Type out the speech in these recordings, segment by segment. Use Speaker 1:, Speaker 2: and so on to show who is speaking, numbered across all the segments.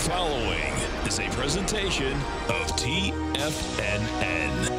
Speaker 1: following is a presentation of TFNN.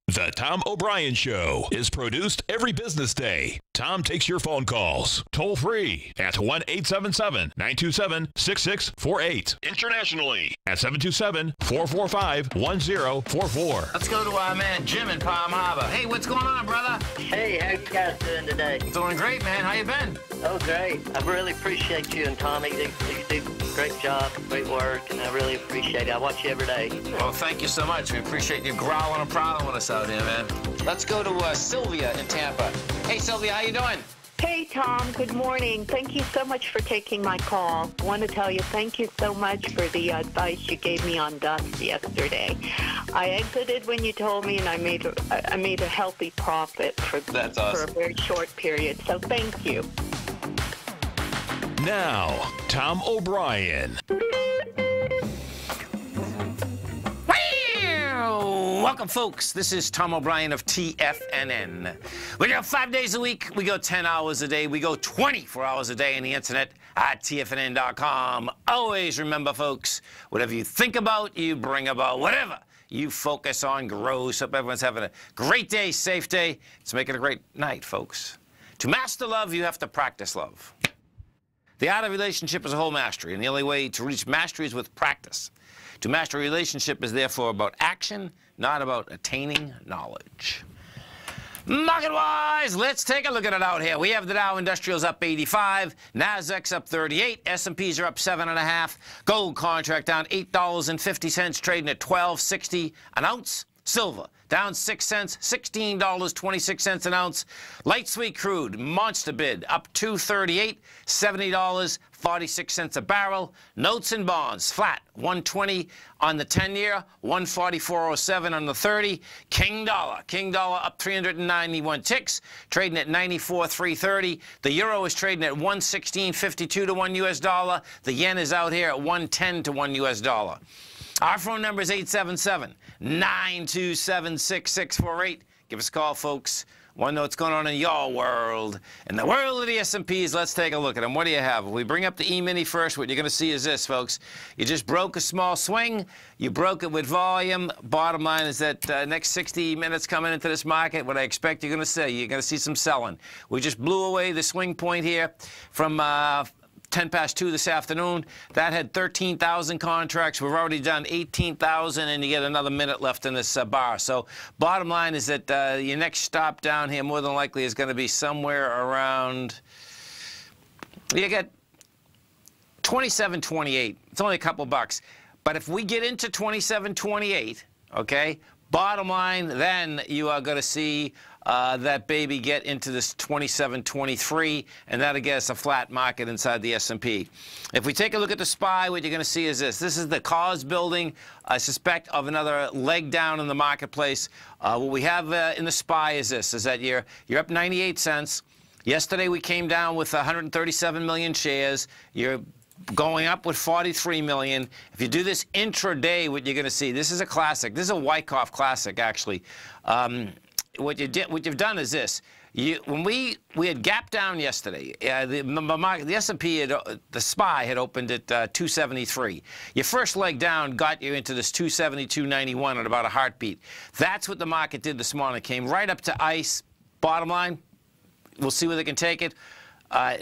Speaker 1: The Tom O'Brien Show is produced every business day. Tom takes your phone calls toll free at 1-877-927-6648. Internationally at 727-445-1044.
Speaker 2: Let's go to our man Jim in Palm Harbor. Hey, what's going on, brother?
Speaker 3: Hey, how you guys doing today?
Speaker 2: Doing great, man. How you been?
Speaker 3: Oh, great. I really appreciate you and Tommy. You do a great job, great work, and I really appreciate it. I watch you every day.
Speaker 2: Well, thank you so much. We appreciate you growling and prowling with us out here, man. Let's go to Sylvia in Tampa. Hey, Sylvia, how you doing?
Speaker 4: Hey, Tom. Good morning. Thank you so much for taking my call. I want to tell you thank you so much for the advice you gave me on dust yesterday. I exited when you told me, and I made a healthy profit for a very short period. So thank you.
Speaker 1: Now, Tom O'Brien.
Speaker 2: Welcome, folks. This is Tom O'Brien of TFNN. We go 5 days a week. We go 10 hours a day. We go 24 hours a day on the internet at TFNN.com. Always remember, folks, whatever you think about, you bring about. Whatever you focus on grows. Hope everyone's having a great day, safe day. Let's make it a great night, folks. To master love, you have to practice love. The art of relationship is a whole mastery, and the only way to reach mastery is with practice. To master a relationship is therefore about action, not about attaining knowledge. Market-wise, let's take a look at it out here. We have the Dow Industrials up 85, Nasdaq's up 38, S&Ps are up 7.5, gold contract down $8.50, trading at $12.60 an ounce. Silver down 6 cents, $16.26 an ounce. Light sweet crude, monster bid, up $2.38, $70.46 a barrel. Notes and bonds, flat, 120 on the 10-year, 144.07 on the 30. King dollar up 391 ticks, trading at 94.330. The euro is trading at 116.52 to $1 US. The yen is out here at 110 to $1 US. Our phone number is 877-927-6648. Give us a call, folks. Want to know what's going on in your world. In the world of the S&Ps, let's take a look at them. What do you have? If we bring up the E-mini first, what you're going to see is this, folks. You just broke a small swing. You broke it with volume. Bottom line is that next 60 minutes coming into this market, what I expect you're going to see, you're going to see some selling. We just blew away the swing point here from 10 past 2 this afternoon. That had 13,000 contracts. We've already done 18,000, and you get another minute left in this bar. So bottom line is that your next stop down here more than likely is going to be somewhere around, you get 27.28. It's only a couple bucks. But if we get into 27.28, okay, bottom line, then you are going to see that baby get into this 27.23, and that'll get us a flat market inside the S&P. If we take a look at the SPY, what you're going to see is this. This is the cause building, I suspect, of another leg down in the marketplace. What we have in the SPY is this, is that you're up 98 cents. Yesterday we came down with 137 million shares. You're going up with 43 million. If you do this intraday, what you're going to see, this is a classic. This is a Wyckoff classic, actually. What you've done is this. When we had gap down yesterday, the S&P, the SPY had opened at 273. Your first leg down got you into this 272.91 at about a heartbeat. That's what the market did this morning. It came right up to ice. Bottom line, we'll see where they can take it.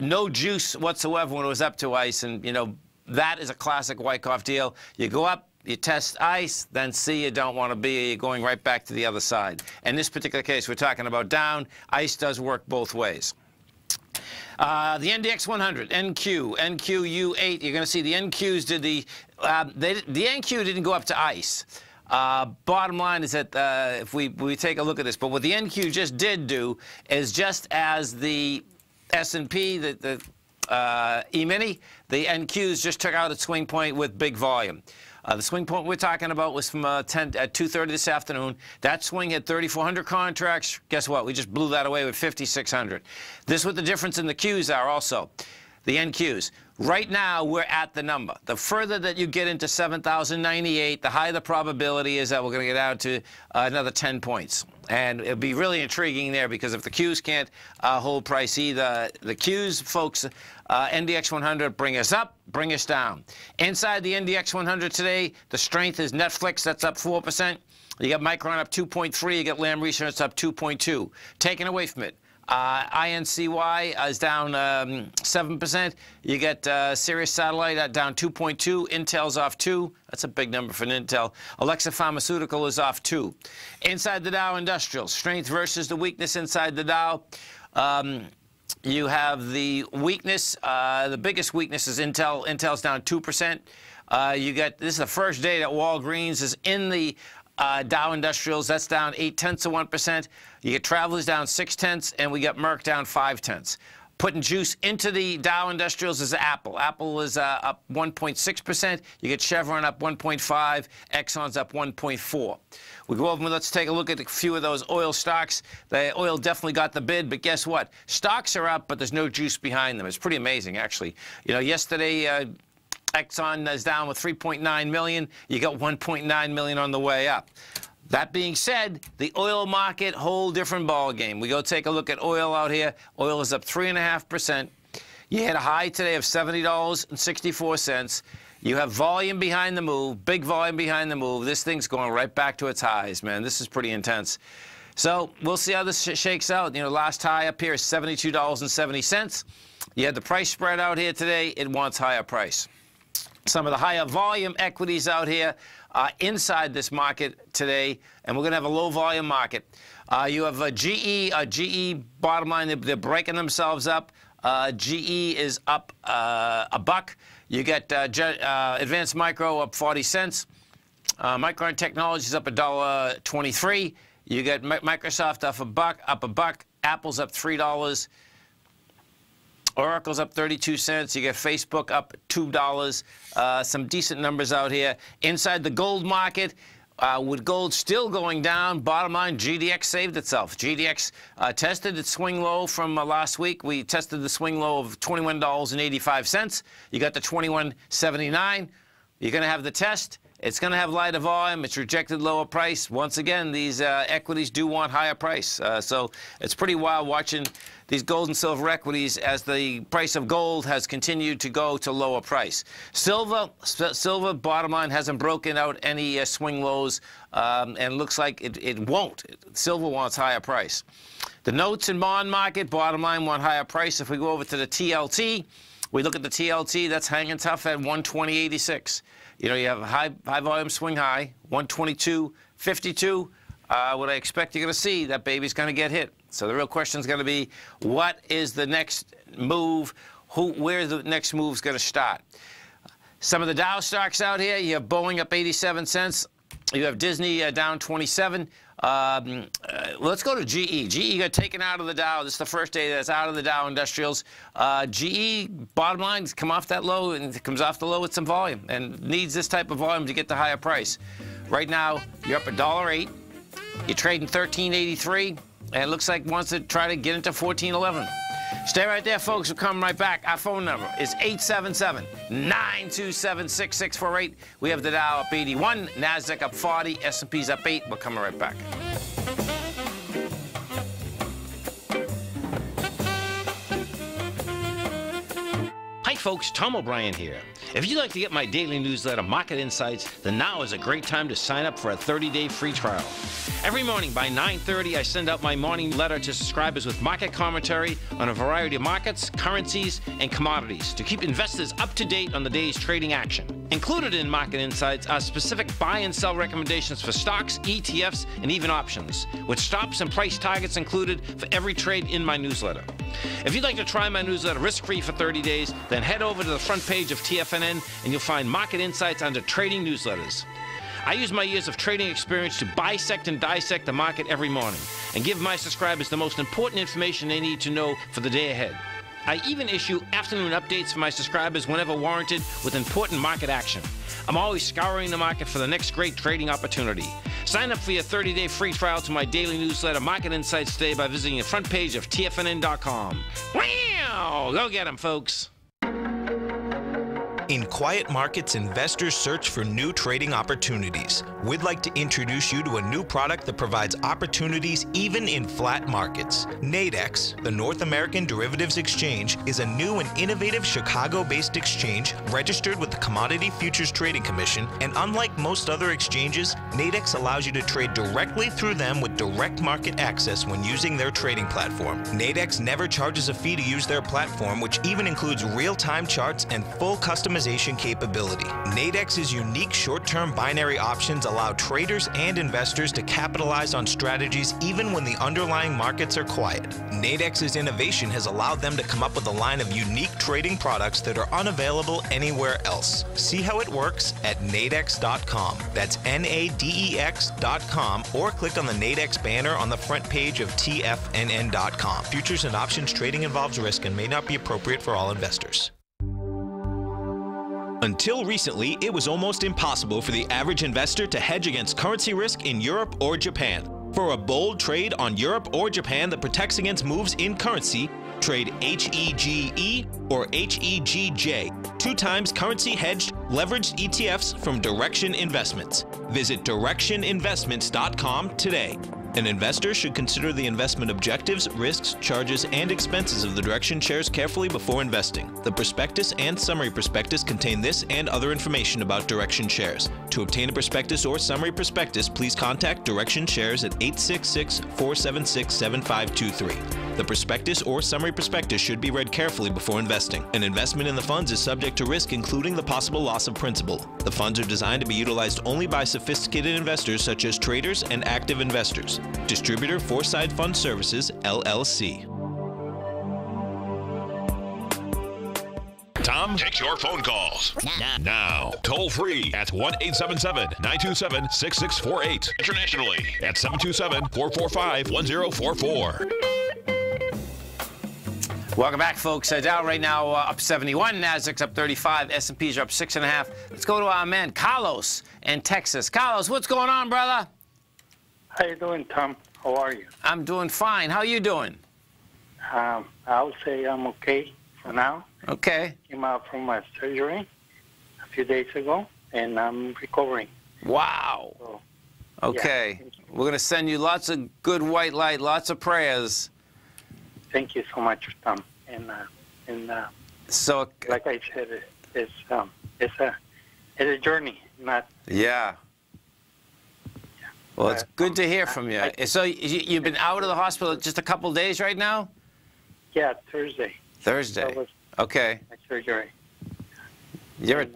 Speaker 2: No juice whatsoever when it was up to ice, and you know that is a classic Wyckoff deal. You go up, you test ice, then see you don't want to be, you're going right back to the other side. In this particular case, we're talking about down. Ice does work both ways. The NDX 100, NQU8, you're going to see the NQs did the NQ didn't go up to ice. Bottom line is that if we take a look at this, but what the NQ just did do is just as the S&P, the E-mini, the NQs just took out a swing point with big volume. The swing point we're talking about was from 2:30 this afternoon. That swing had 3,400 contracts. Guess what? We just blew that away with 5,600. This is what the difference in the Qs are also. The NQs. Right now, we're at the number. The further that you get into 7,098, the higher the probability is that we're going to get out to another 10 points. And it'll be really intriguing there, because if the Qs can't hold price either, the Qs, folks, NDX 100 bring us up, bring us down. Inside the NDX 100 today, the strength is Netflix. That's up 4%. You got Micron up 2.3. You got Lam Research up 2.2. Taken away from it, INCY is down 7%. You get Sirius Satellite down 2.2. Intel's off 2. That's a big number for Intel. Alexa Pharmaceutical is off 2. Inside the Dow Industrials, strength versus the weakness inside the Dow. You have the weakness. The biggest weakness is Intel. Intel's down 2%. This is the first day that Walgreens is in the Dow Industrials. That's down 0.8%. You get Travelers down 0.6, and we got Merck down 0.5. Putting juice into the Dow Industrials is Apple. Apple is up 1.6%. You get Chevron up 1.5. Exxon's up 1.4. We go over and let's take a look at a few of those oil stocks. The oil definitely got the bid, but guess what? Stocks are up, but there's no juice behind them. It's pretty amazing, actually. You know, yesterday, Exxon is down with 3.9 million. You got 1.9 million on the way up. That being said, the oil market, whole different ball game. We go take a look at oil out here. Oil is up 3.5%. You hit a high today of $70.64. You have volume behind the move, big volume behind the move. This thing's going right back to its highs, man. This is pretty intense. So we'll see how this shakes out. You know, last high up here is $72.70. You had the price spread out here today. It wants higher price. Some of the higher volume equities out here inside this market today, and we're going to have a low volume market. You have GE. GE, bottom line, they're breaking themselves up. GE is up $1. You get Advanced Micro up 40 cents. Micron Technologies up $1.23. You get Microsoft up $1. Apple's up $3. Oracle's up 32 cents. You get Facebook up $2. Some decent numbers out here. Inside the gold market, with gold still going down, bottom line, GDX saved itself. GDX tested its swing low from last week. We tested the swing low of $21.85. You got the $21.79. You're going to have the test. It's going to have lighter volume. It's rejected lower price. Once again, these equities do want higher price. So it's pretty wild watching these gold and silver equities as the price of gold has continued to go to lower price. Silver, bottom line, hasn't broken out any swing lows, and looks like it won't. Silver wants higher price. The notes and bond market, bottom line, want higher price. If we go over to the TLT, we look at the TLT, that's hanging tough at 120.86. You know, you have a high volume swing high, 122.52. What I expect you're going to see, that baby's going to get hit. So the real question is going to be, what is the next move? Where the next move is going to start? Some of the Dow stocks out here, you have Boeing up 87 cents. You have Disney down 27. Let's go to GE. GE got taken out of the Dow. This is the first day that's out of the Dow Industrials. GE, bottom line, has come off that low, and it comes off the low with some volume and needs this type of volume to get the higher price. Right now, you're up $1.08. You're trading $13.83, and it looks like wants to try to get into $14.11. Stay right there, folks. We'll come right back. Our phone number is 877-927-6648. We have the Dow up 81, NASDAQ up 40, S&P's up 8. We're coming right back. Hi, folks. Tom O'Brien here. If you'd like to get my daily newsletter, Market Insights, then now is a great time to sign up for a 30-day free trial. Every morning by 9:30, I send out my morning letter to subscribers with market commentary on a variety of markets, currencies, and commodities to keep investors up to date on the day's trading action. Included in Market Insights are specific buy and sell recommendations for stocks, ETFs, and even options, with stops and price targets included for every trade in my newsletter. If you'd like to try my newsletter risk-free for 30 days, then head over to the front page of TFNN and you'll find Market Insights under Trading Newsletters. I use my years of trading experience to bisect and dissect the market every morning and give my subscribers the most important information they need to know for the day ahead. I even issue afternoon updates for my subscribers whenever warranted with important market action. I'm always scouring the market for the next great trading opportunity. Sign up for your 30-day free trial to my daily newsletter, Market Insights, today by visiting the front page of TFNN.com. Wow! Go get them, folks.
Speaker 5: In quiet markets, investors search for new trading opportunities. We'd like to introduce you to a new product that provides opportunities even in flat markets. Nadex, the North American Derivatives Exchange, is a new and innovative Chicago-based exchange registered with the Commodity Futures Trading Commission, and unlike most other exchanges, Nadex allows you to trade directly through them with direct market access when using their trading platform. Nadex never charges a fee to use their platform, which even includes real-time charts and full customization capability. Nadex's unique short-term binary options allow traders and investors to capitalize on strategies even when the underlying markets are quiet. Nadex's innovation has allowed them to come up with a line of unique trading products that are unavailable anywhere else. See how it works at nadex.com. That's NADEX.com, or click on the Nadex banner on the front page of TFNN.com. Futures and options trading involves risk and may not be appropriate for all investors. Until recently, it was almost impossible for the average investor to hedge against currency risk in Europe or Japan. For a bold trade on Europe or Japan that protects against moves in currency, trade HEGE or HEGJ, 2 times currency hedged leveraged ETFs from Direction Investments. Visit directioninvestments.com today. An investor should consider the investment objectives, risks, charges, and expenses of the Direction shares carefully before investing. The prospectus and summary prospectus contain this and other information about Direction shares. To obtain a prospectus or summary prospectus, please contact Direction shares at 866-476-7523. The prospectus or summary prospectus should be read carefully before investing. An investment in the funds is subject to risk, including the possible loss of principal. The funds are designed to be utilized only by sophisticated investors such as traders and active investors. Distributor Foreside Fund Services, LLC.
Speaker 1: Tom takes your phone calls now. Toll free at 1-877-927-6648. Internationally at 727-445-1044.
Speaker 2: Welcome back, folks. Dow right now up 71, Nasdaq's up 35, S&P's are up 6.5. Let's go to our man Carlos in Texas. Carlos, what's going on, brother?
Speaker 6: How you doing, Tom? How are you?
Speaker 2: I'm doing fine. How are you doing?
Speaker 6: I would say I'm okay for now.
Speaker 2: Okay.
Speaker 6: Came out from my surgery a few days ago, and I'm recovering.
Speaker 2: Wow.
Speaker 6: So,
Speaker 2: okay.
Speaker 6: Yeah,
Speaker 2: we're going to send you lots of good white light, lots of prayers.
Speaker 6: Thank you so much, Tom. And
Speaker 2: so,
Speaker 6: like I said, it's a journey, not.
Speaker 2: Yeah. Well, it's good to hear from you. So you've been out of the hospital just a couple days right now?
Speaker 6: Yeah, Thursday.
Speaker 2: Thursday. Okay.
Speaker 6: My surgery.
Speaker 2: You're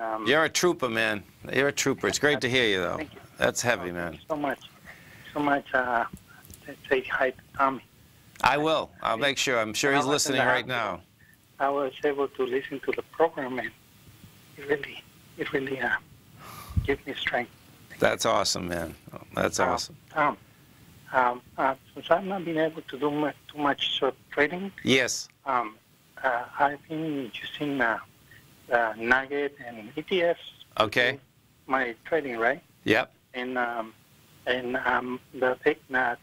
Speaker 2: a trooper, man. You're a trooper. It's great to hear you, though.
Speaker 6: Thank you.
Speaker 2: That's heavy, man.
Speaker 6: So much. Say hi to Tommy.
Speaker 2: I will. I'll make sure. I'm sure he's listening right now.
Speaker 6: I was able to listen to the program, and it really gives me strength.
Speaker 2: That's awesome, man. That's awesome.
Speaker 6: Tom, since I've not been able to do too much trading,
Speaker 2: yes.
Speaker 6: I've been using Nugget and ETFs.
Speaker 2: Okay.
Speaker 6: My trading, right?
Speaker 2: Yep.
Speaker 6: And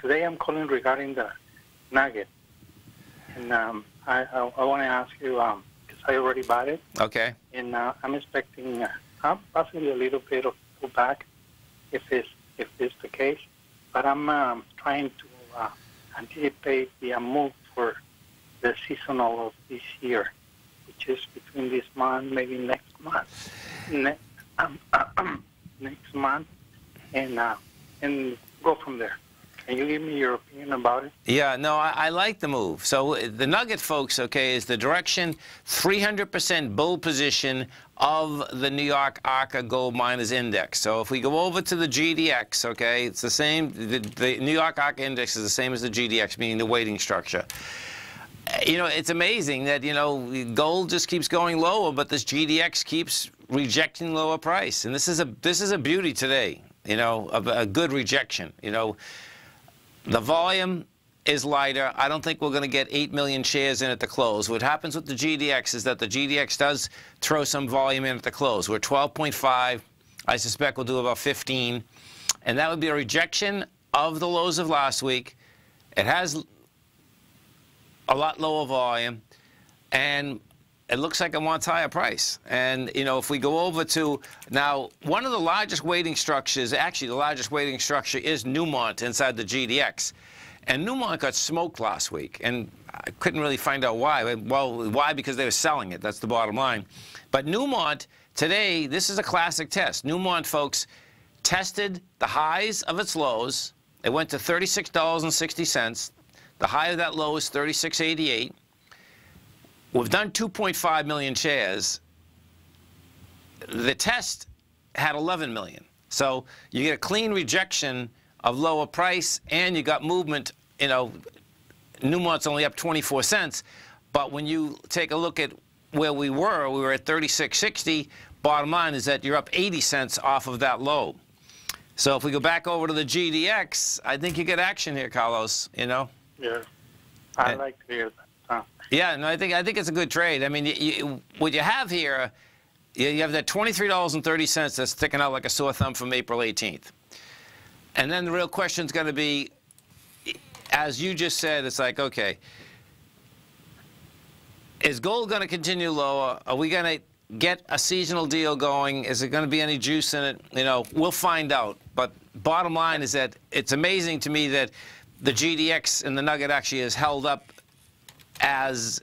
Speaker 6: today I'm calling regarding the Nugget, and I want to ask you because I already bought it.
Speaker 2: Okay.
Speaker 6: And I'm expecting possibly a little bit of pullback. If it's the case, but I'm trying to anticipate the move for the seasonal of this year, which is between this month, maybe next month, next month, and go from there. Can you give me your opinion about it?
Speaker 2: Yeah, no, I like the move. So the Nugget, folks, okay, is the Direction 300% bull position of the New York ARCA Gold Miners Index. So if we go over to the GDX, okay, it's the same. The New York ARCA Index is the same as the GDX, meaning the weighting structure. You know, it's amazing that, you know, gold just keeps going lower, but this GDX keeps rejecting lower price. And this is a beauty today, you know, of a good rejection, you know. The volume is lighter. I don't think we're going to get 8 million shares in at the close. What happens with the GDX is that the GDX does throw some volume in at the close. We're 12.5. I suspect we'll do about 15. And that would be a rejection of the lows of last week. It has a lot lower volume. And it looks like it wants higher price. And, you know, if we go over to, now, one of the largest weighting structures, actually the largest weighting structure is Newmont inside the GDX. And Newmont got smoked last week, and I couldn't really find out why. Well, why? Because they were selling it. That's the bottom line. But Newmont, today, this is a classic test. Newmont, folks, tested the highs of its lows. It went to $36.60. The high of that low is $36.88. We've done 2.5 million shares. The test had 11 million. So you get a clean rejection of lower price, and you got movement. You know, Newmont's only up 24 cents. But when you take a look at where we were at 36.60. Bottom line is that you're up 80 cents off of that low. So if we go back over to the GDX, I think you get action here, Carlos. You know.
Speaker 6: Yeah, I like to hear that.
Speaker 2: Yeah, no, I think it's a good trade. I mean, what you have here, you have that $23.30 that's sticking out like a sore thumb from April 18th. And then the real question is going to be, as you just said, it's like, okay, is gold going to continue lower? Are we going to get a seasonal deal going? Is there going to be any juice in it? You know, we'll find out. But bottom line is that it's amazing to me that the GDX and the Nugget actually has held up as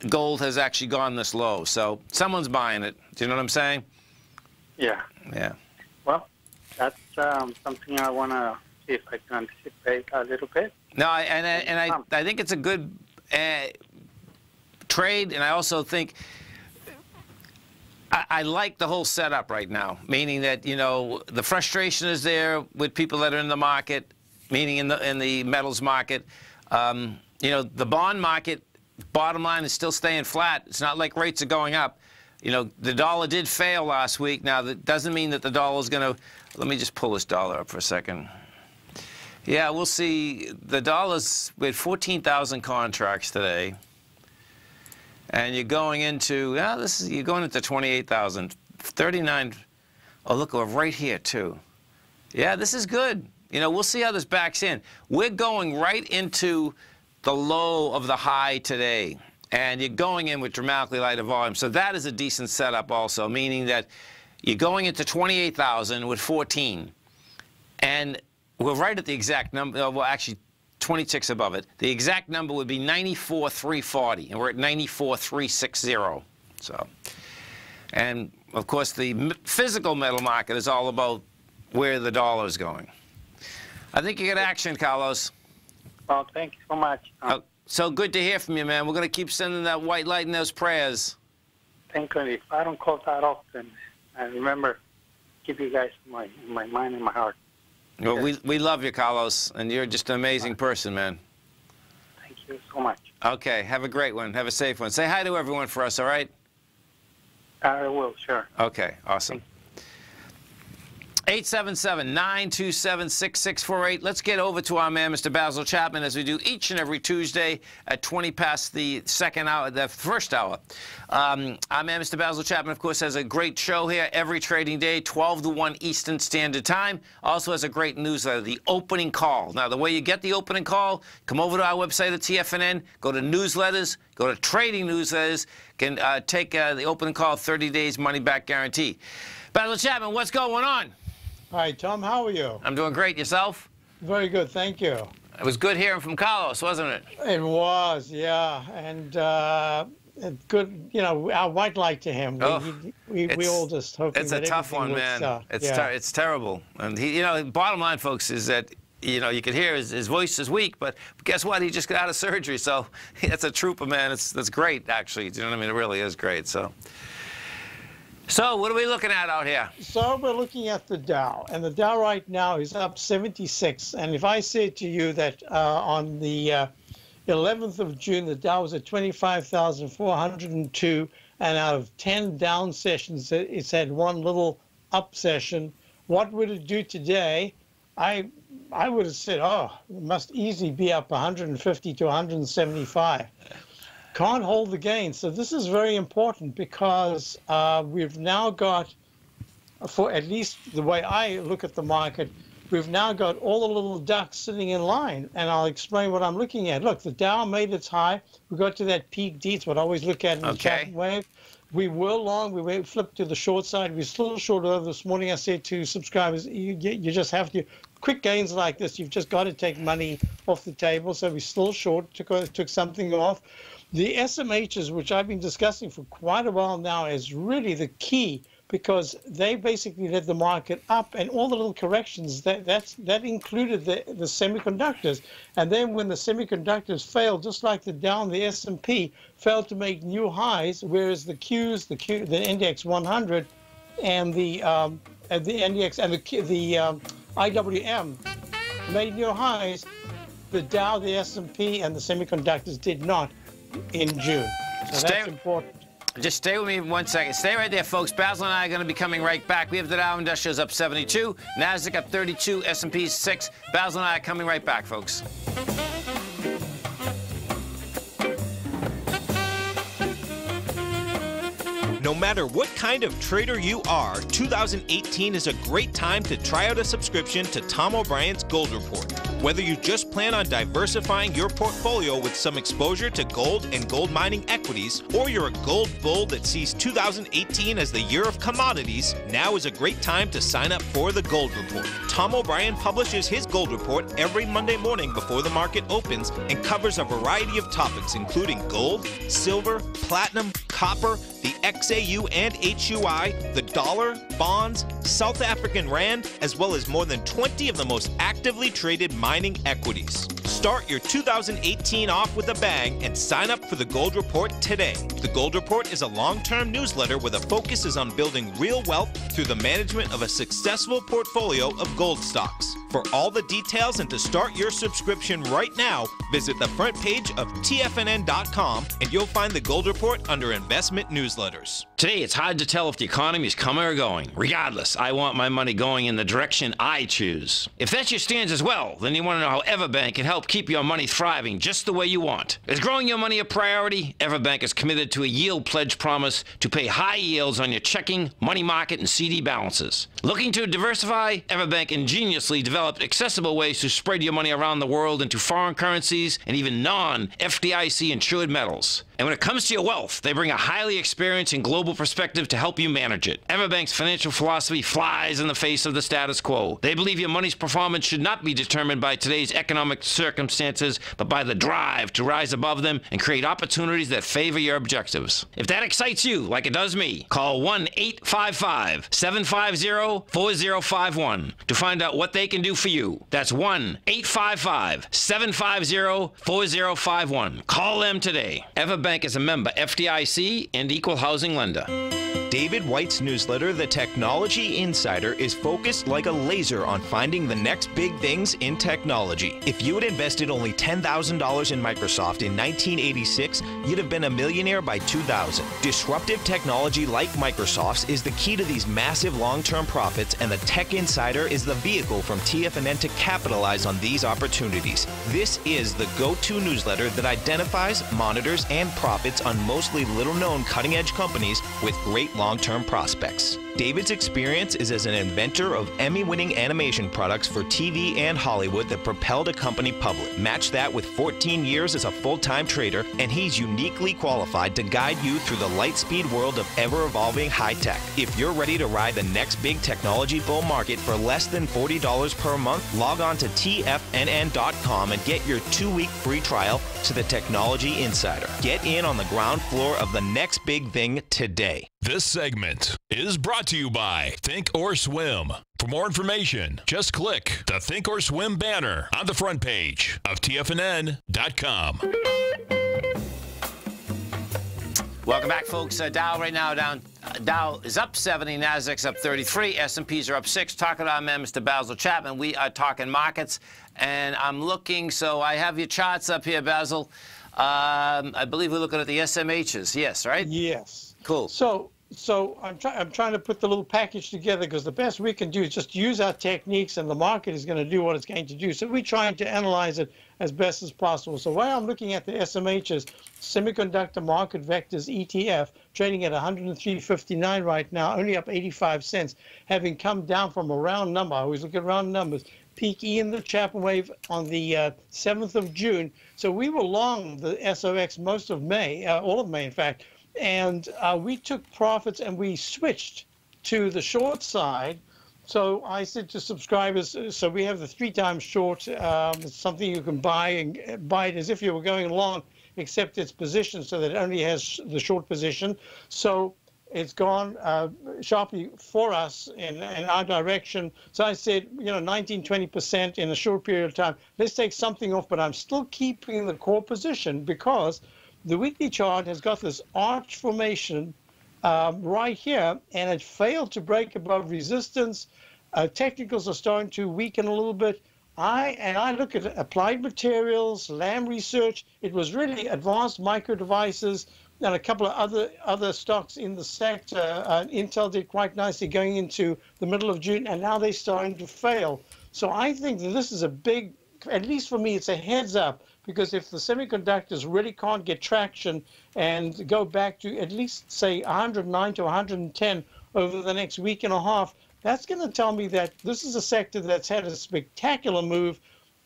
Speaker 2: gold has actually gone this low. So someone's buying it. Do you know what I'm saying?
Speaker 6: Yeah.
Speaker 2: Yeah.
Speaker 6: Well, that's something I want to see if I can anticipate a little bit.
Speaker 2: No, I think it's a good trade, and I also think I like the whole setup right now, meaning that, you know, the frustration is there with people that are in the market, meaning in the metals market. You know, the bond market, bottom line, is still staying flat. It's not like rates are going up. You know, the dollar did fail last week. Now, that doesn't mean that the dollar is going to... Let me just pull this dollar up for a second. Yeah, we'll see. The dollar's... We had 14,000 contracts today. And you're going into... Yeah, you're going into 28,000. 39... Oh, look, we're right here, too. Yeah, this is good. You know, we'll see how this backs in. We're going right into the low of the high today. And you're going in with dramatically lighter volume. So that is a decent setup also, meaning that you're going into 28,000 with 14. And we're right at the exact number. Well, actually, 26 above it. The exact number would be 94,340. And we're at 94,360. So, and, of course, the physical metal market is all about where the dollar is going. I think you get action, Carlos.
Speaker 6: Well, thank you so much.
Speaker 2: So good to hear from you, man. We're going to keep sending that white light and those prayers.
Speaker 6: Thank you. If I don't call that often, I remember, keep you guys in my mind and my heart.
Speaker 2: Well, we love you, Carlos, and you're just an amazing person, man.
Speaker 6: Thank you so much.
Speaker 2: Okay, have a great one. Have a safe one. Say hi to everyone for us, all right?
Speaker 6: I will, sure.
Speaker 2: Okay, awesome. 877-927-6648. Let's get over to our man, Mr. Basil Chapman, as we do each and every Tuesday at 20 past the second hour, the first hour. Our man, Mr. Basil Chapman, of course, has a great show here every trading day, 12 to 1 Eastern Standard Time. Also has a great newsletter, The Opening Call. Now, the way you get The Opening Call, come over to our website at TFNN, go to newsletters, go to trading newsletters, can take the Opening Call, 30 days money-back guarantee. Basil Chapman, what's going on?
Speaker 7: Hi, Tom. How are you?
Speaker 2: I'm doing great. Yourself?
Speaker 7: Very good, thank you.
Speaker 2: It was good hearing from Carlos, wasn't it?
Speaker 7: It was, yeah, and good. You know, I might like to him. We all just hope.
Speaker 2: It's a tough one, man. It's terrible. And he, you know, bottom line, folks, is that, you know, you could hear his voice is weak, but guess what? He just got out of surgery, so that's a trooper, man. That's great, actually. Do you know what I mean? It really is great. So what are we looking at out here?
Speaker 7: So we're looking at the Dow, and the Dow right now is up 76. And if I say to you that on the 11th of June, the Dow was at 25,402, and out of 10 down sessions, it's had one little up session. What would it do today? I would have said, oh, it must easily be up 150 to 175. Can't hold the gain. So this is very important because we've now got, for at least the way I look at the market, we've now got all the little ducks sitting in line, and I'll explain what I'm looking at. Look, the Dow made its high. We got to that peak D. It's what I always look at in the chart wave. We were long. We flipped to the short side. We're still short over this morning. I said to subscribers, you just have to. Quick gains like this, you've just got to take money off the table. So we're still short. Took something off. The SMHs, which I've been discussing for quite a while now, is really the key, because they basically led the market up, and all the little corrections that included the semiconductors. And then when the semiconductors failed, just like the Dow and the S&P failed to make new highs, whereas the Qs, the index 100, and the NDX and the IWM made new highs, the Dow, the S&P, and the semiconductors did not in June. So that's important.
Speaker 2: Just stay with me 1 second. Stay right there, folks. Basil and I are going to be coming right back. We have the Dow Industrials up 72, NASDAQ up 32, S&P 6. Basil and I are coming right back, folks.
Speaker 5: No matter what kind of trader you are, 2018 is a great time to try out a subscription to Tom O'Brien's Gold Report. Whether you just plan on diversifying your portfolio with some exposure to gold and gold mining equities, or you're a gold bull that sees 2018 as the year of commodities, now is a great time to sign up for the Gold Report. Tom O'Brien publishes his Gold Report every Monday morning before the market opens and covers a variety of topics including gold, silver, platinum, copper, the XAU and HUI, the dollar, bonds, South African rand, as well as more than 20 of the most actively traded mining equities. Start your 2018 off with a bang and sign up for the Gold Report today. The Gold Report is a long-term newsletter where the focus is on building real wealth through the management of a successful portfolio of gold stocks. For all the details and to start your subscription right now, visit the front page of TFNN.com and you'll find the Gold Report under Investment Newsletters.
Speaker 2: Today, it's hard to tell if the economy is coming or going. Regardless, I want my money going in the direction I choose. If that's your stance as well, then you want to know how Everbank can help keep your money thriving just the way you want. Is growing your money a priority? Everbank is committed to a yield pledge promise to pay high yields on your checking, money market, and CD balances. Looking to diversify? Everbank ingeniously developed accessible ways to spread your money around the world into foreign currencies and even non-FDIC insured metals. And when it comes to your wealth, they bring a highly experienced and global perspective to help you manage it. Everbank's financial philosophy flies in the face of the status quo. They believe your money's performance should not be determined by today's economic circumstances, but by the drive to rise above them and create opportunities that favor your objectives. If that excites you, like it does me, call 1-855-750-4051 to find out what they can do for you. That's 1-855-750-4051. Call them today. Everbank is a member FDIC and equal housing lender.
Speaker 5: David White's newsletter, The Technology Insider, is focused like a laser on finding the next big things in technology. If you had invested only $10,000 in Microsoft in 1986, you'd have been a millionaire by 2000. Disruptive technology like Microsoft's is the key to these massive long-term profits, and the Tech Insider is the vehicle from TFNN to capitalize on these opportunities. This is the go-to newsletter that identifies, monitors, and profits on mostly little-known cutting-edge companies with great long-term prospects. David's experience is as an inventor of Emmy-winning animation products for TV and Hollywood that propelled a company public. Match that with 14 years as a full-time trader, and he's uniquely qualified to guide you through the light-speed world of ever-evolving high-tech. If you're ready to ride the next big technology bull market for less than $40 per month, log on to TFNN.com and get your 2-week free trial to the Technology Insider. Get in on the ground floor of the next big thing today.
Speaker 1: This segment is brought to you by Think or Swim. For more information, just click the Think or Swim banner on the front page of TFNN.com.
Speaker 2: Welcome back, folks. Dow right now down. Dow is up 70, Nasdaq's up 33, S&Ps are up 6. Talking to our man, Mr. Basil Chapman. We are talking markets, and I'm looking. So I have your charts up here, Basil. I believe we're looking at the SMHs. Yes, right?
Speaker 7: Yes.
Speaker 2: Cool.
Speaker 7: So So I'm trying to put the little package together, because the best we can do is just use our techniques, and the market is going to do what it's going to do. So we're trying to analyze it as best as possible. So while I'm looking at the SMHs, Semiconductor Market Vectors ETF, trading at 103.59 right now, only up 85 cents, having come down from a round number. I always look at round numbers. Peak E in the Chapman wave on the 7th of June. So we were long the SOX most of May, all of May, in fact. And we took profits and we switched to the short side. So I said to subscribers, so we have the 3 times short. It's something you can buy and buy it as if you were going long, except it's positioned so that it only has the short position. So it's gone sharply for us in our direction. So I said, 19, 20% in a short period of time. Let's take something off, but I'm still keeping the core position, because the weekly chart has got this arch formation right here, and it failed to break above resistance. Technicals are starting to weaken a little bit. I look at Applied Materials, Lam Research. It was really Advanced Micro Devices and a couple of other stocks in the sector. Intel did quite nicely going into the middle of June, and now they're starting to fail. So I think that this is a big, at least for me, it's a heads up. Because if the semiconductors really can't get traction and go back to at least, say, 109 to 110 over the next week and a half, that's going to tell me that this is a sector that's had a spectacular move,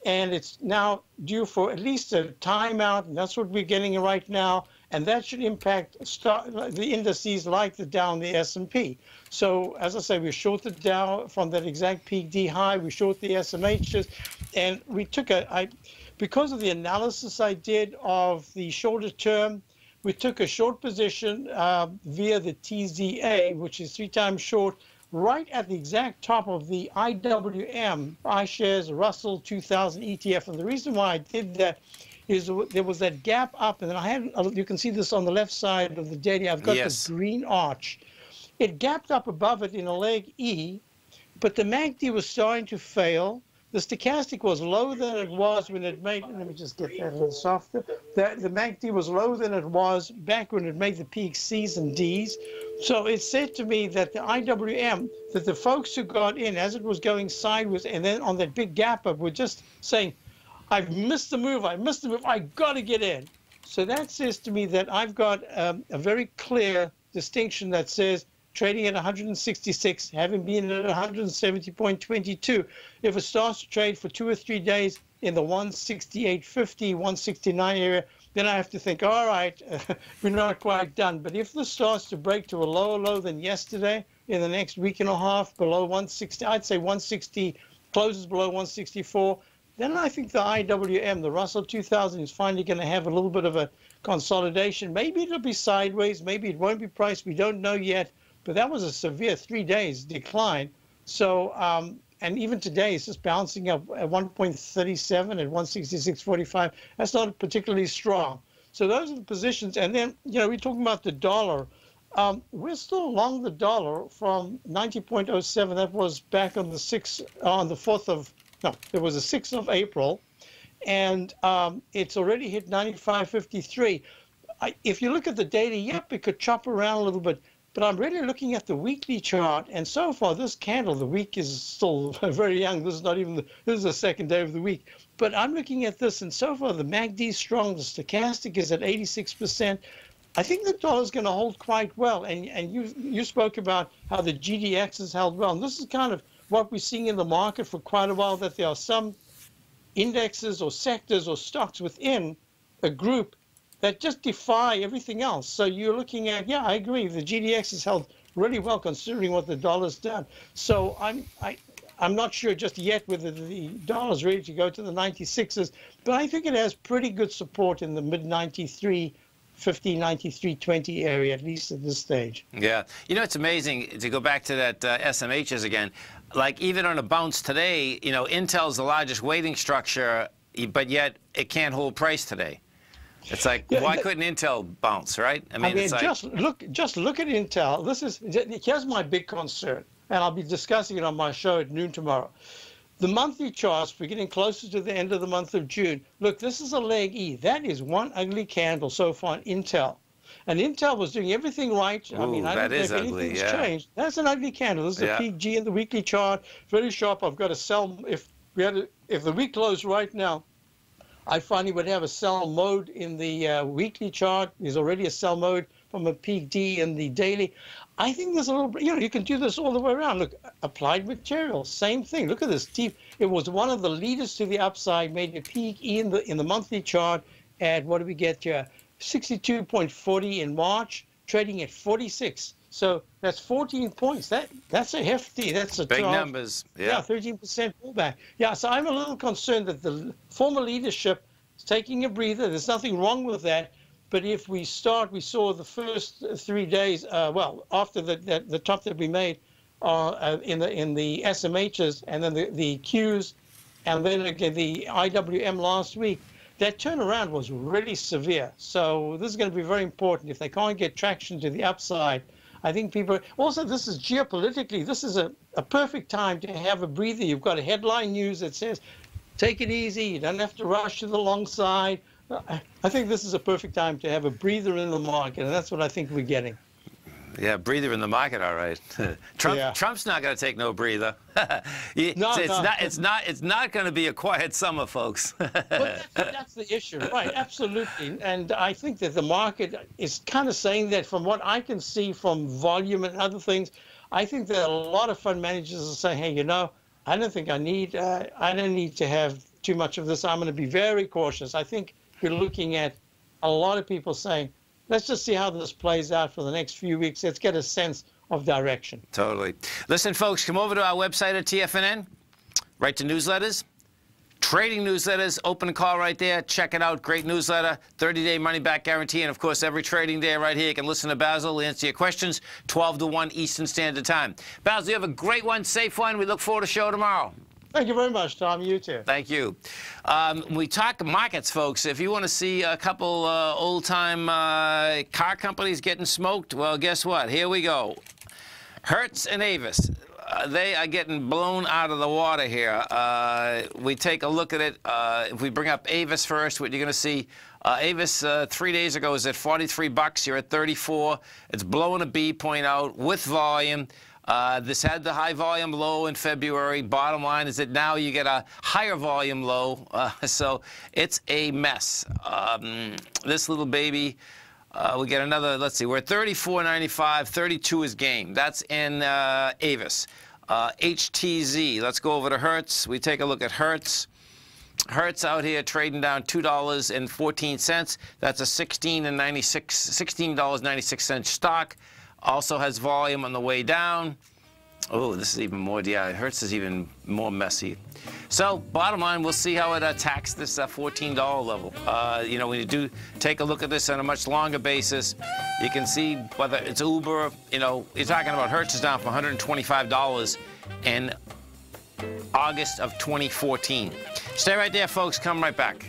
Speaker 7: and it's now due for at least a timeout, and that's what we're getting right now, and that should impact the indices like the Dow and the S&P. So, as I say, we short the Dow from that exact peak D high, we short the SMHs, and we took because of the analysis I did of the shorter term, we took a short position via the TZA, which is 3 times short, right at the exact top of the IWM, iShares Russell 2000 ETF. And the reason why I did that is there was that gap up, and then I had, you can see this on the left side of the data. I've got this green arch. It gapped up above it in a leg E, but the MACD was starting to fail. The stochastic was lower than it was when it made, let me just get that a little softer. The MACD was lower than it was back when it made the peak C's and D's. So it said to me that the IWM, that the folks who got in as it was going sideways and then on that big gap up were just saying, I've missed the move, I got to get in. So that says to me that I've got a very clear distinction that says trading at 166, having been at 170.22. If it starts to trade for 2 or 3 days in the 168.50, 169 area, then I have to think, all right, we're not quite done. But if this starts to break to a lower low than yesterday in the next week and a half, below 160, I'd say 160, closes below 164, then I think the IWM, the Russell 2000, is finally going to have a little bit of a consolidation. Maybe it'll be sideways, maybe it won't be priced, we don't know yet. But that was a severe 3 days decline. So, and even today, it's just bouncing up at 1.37 at 166.45. That's not particularly strong. So those are the positions. And then, we're talking about the dollar. We're still long the dollar from 90.07. That was back on the 4th of, no, it was the 6th of April. And it's already hit 95.53. If you look at the data, yep, it could chop around a little bit. But I'm really looking at the weekly chart, and so far this candle, the week is still very young. This is not even this is the second day of the week. But I'm looking at this, and so far the MACD is strong. The stochastic is at 86%. I think the dollar is going to hold quite well. And you spoke about how the GDX has held well. And this is kind of what we're seeing in the market for quite a while, that there are some indexes or sectors or stocks within a group that just defy everything else. So you're looking at, yeah, I agree, the GDX has held really well considering what the dollar's done. So I'm not sure just yet whether the dollar's ready to go to the 96s, but I think it has pretty good support in the mid 93.50, 93.20 area, at least at this stage.
Speaker 2: Yeah. It's amazing to go back to that SMHs again. Like even on a bounce today, Intel's the largest weighting structure, but yet it can't hold price today. It's like, why couldn't Intel bounce, right? I mean it's like,
Speaker 7: just look at Intel. Here's my big concern, and I'll be discussing it on my show at noon tomorrow. The monthly charts, we're getting closer to the end of the month of June. Look, this is a leg E. That is one ugly candle so far in Intel. And Intel was doing everything right. I mean, I don't know if anything's changed. That's an ugly candle. This is a peak G in the weekly chart, very sharp. I've got to sell. If the week closed right now, I finally would have a sell mode in the weekly chart. There's already a sell mode from a peak D in the daily. I think there's a little, you can do this all the way around. Look, Applied Materials, same thing. Look at this. It was one of the leaders to the upside, made a peak E in the monthly chart at, what do we get here? 62.40 in March, trading at 46. So that's 14 points. That's a hefty. That's a
Speaker 2: big numbers.
Speaker 7: Yeah, 13% pullback. Yeah, so I'm a little concerned that the former leadership is taking a breather. There's nothing wrong with that. But if we saw the first 3 days, after the top that we made in the SMHs, and then the Qs, and then again the IWM last week, that turnaround was really severe. So this is going to be very important. If they can't get traction to the upside, I think people also, this is geopolitically, this is a perfect time to have a breather. You've got a headline news that says, take it easy, you don't have to rush to the long side. I think this is a perfect time to have a breather in the market, and that's what I think we're getting.
Speaker 2: Yeah, breather in the market, all right. Trump's not going to take no breather. It's not going to be a quiet summer, folks.
Speaker 7: But that's the issue, right? Absolutely. And I think that the market is kind of saying that, from what I can see from volume and other things. I think that a lot of fund managers are saying, hey, I don't think I don't need to have too much of this. I'm going to be very cautious. I think we're looking at a lot of people saying, let's just see how this plays out for the next few weeks. Let's get a sense of direction.
Speaker 2: Totally. Listen, folks, come over to our website at TFNN. Write to newsletters. Trading newsletters. Open a call right there. Check it out. Great newsletter. 30-day money-back guarantee. And, of course, every trading day right here, you can listen to Basil. He'll answer your questions 12 to 1 Eastern Standard Time. Basil, you have a great one, safe one. We look forward to the show tomorrow.
Speaker 7: Thank you very much, Tom. You too.
Speaker 2: Thank you. We talk markets, folks. If you want to see a couple old-time car companies getting smoked, well, guess what? Here we go. Hertz and Avis. They are getting blown out of the water here. We take a look at it. If we bring up Avis first, what you're going to see, Avis 3 days ago was at 43 bucks. You're at 34. It's blowing a B point out with volume. This had the high volume low in February. Bottom line is that now you get a higher volume low, so it's a mess. This little baby, we get another, let's see, we're at 34.95, 32 is game. That's in Avis. HTZ, let's go over to Hertz. We take a look at Hertz. Hertz out here trading down $2.14. That's a $16.96 stock. Also has volume on the way down. Oh, this is even more, yeah, Hertz is even more messy. So, bottom line, we'll see how it attacks this $14 level. When you do take a look at this on a much longer basis, you can see whether it's Uber, you're talking about Hertz is down from $125 in August of 2014. Stay right there, folks. Come right back.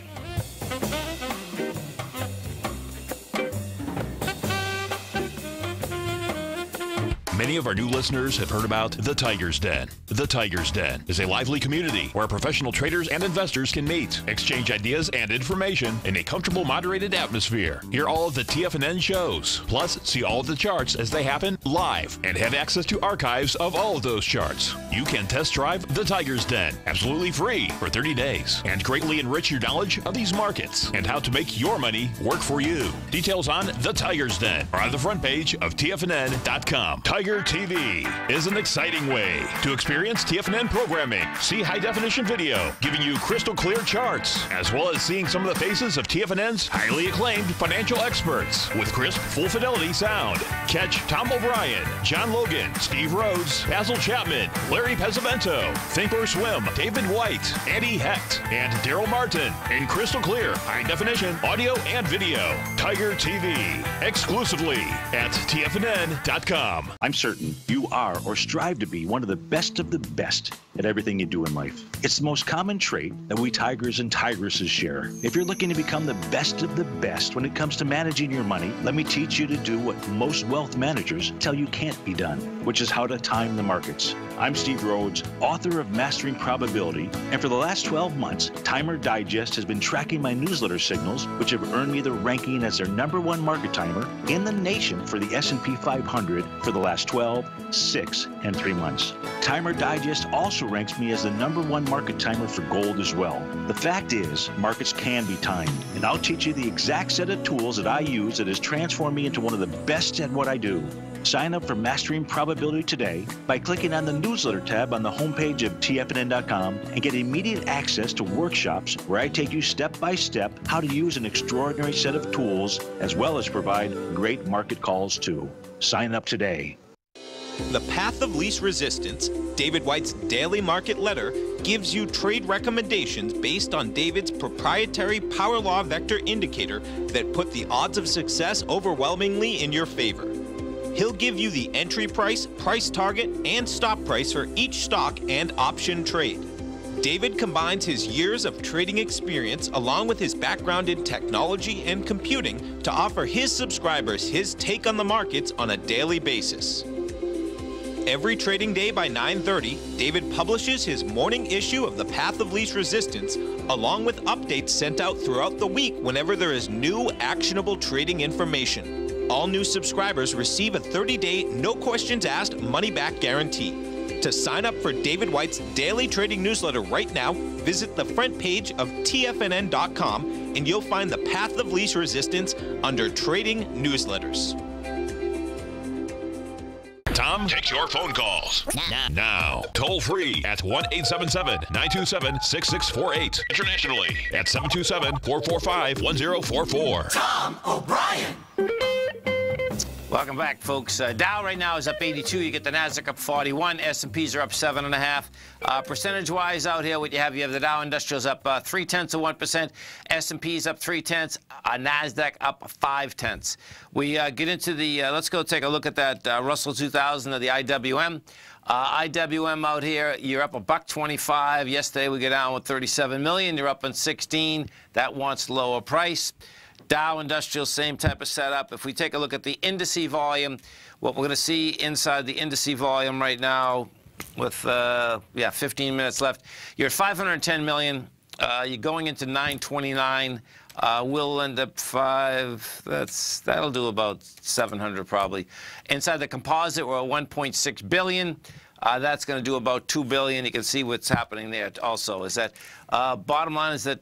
Speaker 1: Many of our new listeners have heard about The Tiger's Den. The Tiger's Den is a lively community where professional traders and investors can meet, exchange ideas and information in a comfortable, moderated atmosphere. Hear all of the TFNN shows, plus see all of the charts as they happen live and have access to archives of all of those charts. You can test drive The Tiger's Den absolutely free for 30 days and greatly enrich your knowledge of these markets and how to make your money work for you. Details on The Tiger's Den are on the front page of TFNN.com. Tiger TV is an exciting way to experience TFNN programming. See high-definition video, giving you crystal clear charts, as well as seeing some of the faces of TFNN's highly acclaimed financial experts with crisp, full-fidelity sound. Catch Tom O'Brien, John Logan, Steve Rhodes, Basil Chapman, Larry Pesavento, Think or Swim, David White, Andy Hecht, and Daryl Martin in crystal clear, high-definition audio and video. Tiger TV, exclusively at TFNN.com.
Speaker 8: I'm certain you are or strive to be one of the best at everything you do in life. It's the most common trait that we tigers and tigresses share. If you're looking to become the best of the best when it comes to managing your money, let me teach you to do what most wealth managers tell you can't be done, which is how to time the markets. I'm Steve Rhodes, author of Mastering Probability, and for the last 12 months, Timer Digest has been tracking my newsletter signals, which have earned me the ranking as their #1 market timer in the nation for the S&P 500 for the last 12, 6, and 3 months. Timer Digest also ranks me as the #1 market timer for gold as well. The fact is, markets can be timed, and I'll teach you the exact set of tools that I use that has transformed me into one of the best at what I do. Sign up for Mastering Probability today by clicking on the newsletter tab on the homepage of TFNN.com and get immediate access to workshops where I take you step by step how to use an extraordinary set of tools as well as provide great market calls too. Sign up today.
Speaker 5: The Path of Least Resistance, David White's daily market letter, gives you trade recommendations based on David's proprietary Power Law Vector indicator that put the odds of success overwhelmingly in your favor. He'll give you the entry price, price target, and stop price for each stock and option trade. David combines his years of trading experience along with his background in technology and computing to offer his subscribers his take on the markets on a daily basis. Every trading day by 9:30, David publishes his morning issue of The Path of Least Resistance, along with updates sent out throughout the week whenever there is new actionable trading information. All new subscribers receive a 30-day, no questions asked, money-back guarantee. To sign up for David White's daily trading newsletter right now, visit the front page of TFNN.com and you'll find The Path of Least Resistance under Trading Newsletters.
Speaker 1: Tom takes your phone calls now. Toll free at 1-877-927-6648. Internationally at 727-445-1044.
Speaker 9: Tom O'Brien.
Speaker 2: Welcome back, folks. Dow right now is up 82. You get the Nasdaq up 41. S&Ps are up 7.5. Percentage-wise out here, what you have the Dow Industrials up 0.3%. S&Ps up 0.3. Nasdaq up 0.5. We get into the. Let's go take a look at that Russell 2000 of the IWM. IWM out here, you're up $1.25. Yesterday we get down with 37 million. You're up on 16. That wants lower price. Dow Industrial, same type of setup. If we take a look at the indice volume, what we're going to see inside the indice volume right now with, 15 minutes left, you're at 510 million. You're going into 929. We'll end up that'll do about 700 probably. Inside the composite, we're at 1.6 billion. That's going to do about 2 billion. You can see what's happening there also. Is that bottom line is that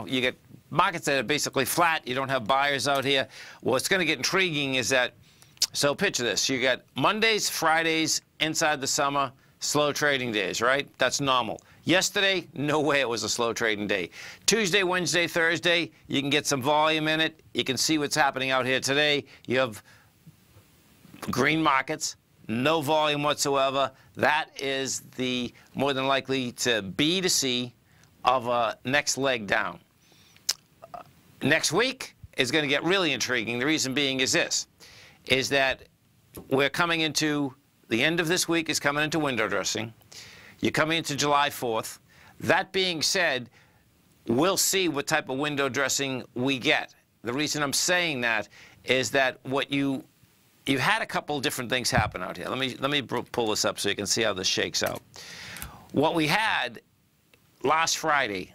Speaker 2: you get markets that are basically flat. You don't have buyers out here. What's going to get intriguing is that, so picture this. You got Mondays, Fridays, inside the summer, slow trading days, right? That's normal. Yesterday, no way it was a slow trading day. Tuesday, Wednesday, Thursday, you can get some volume in it. You can see what's happening out here today. You have green markets, no volume whatsoever. That is the more than likely to B to C of a next leg down. Next week is going to get really intriguing. The reason being is this, is that we're coming into, the end of this week is coming into window dressing. You're coming into July 4th. That being said, we'll see what type of window dressing we get. The reason I'm saying that is that what you've had a couple different things happen out here. Let me pull this up so you can see how this shakes out. What we had last Friday,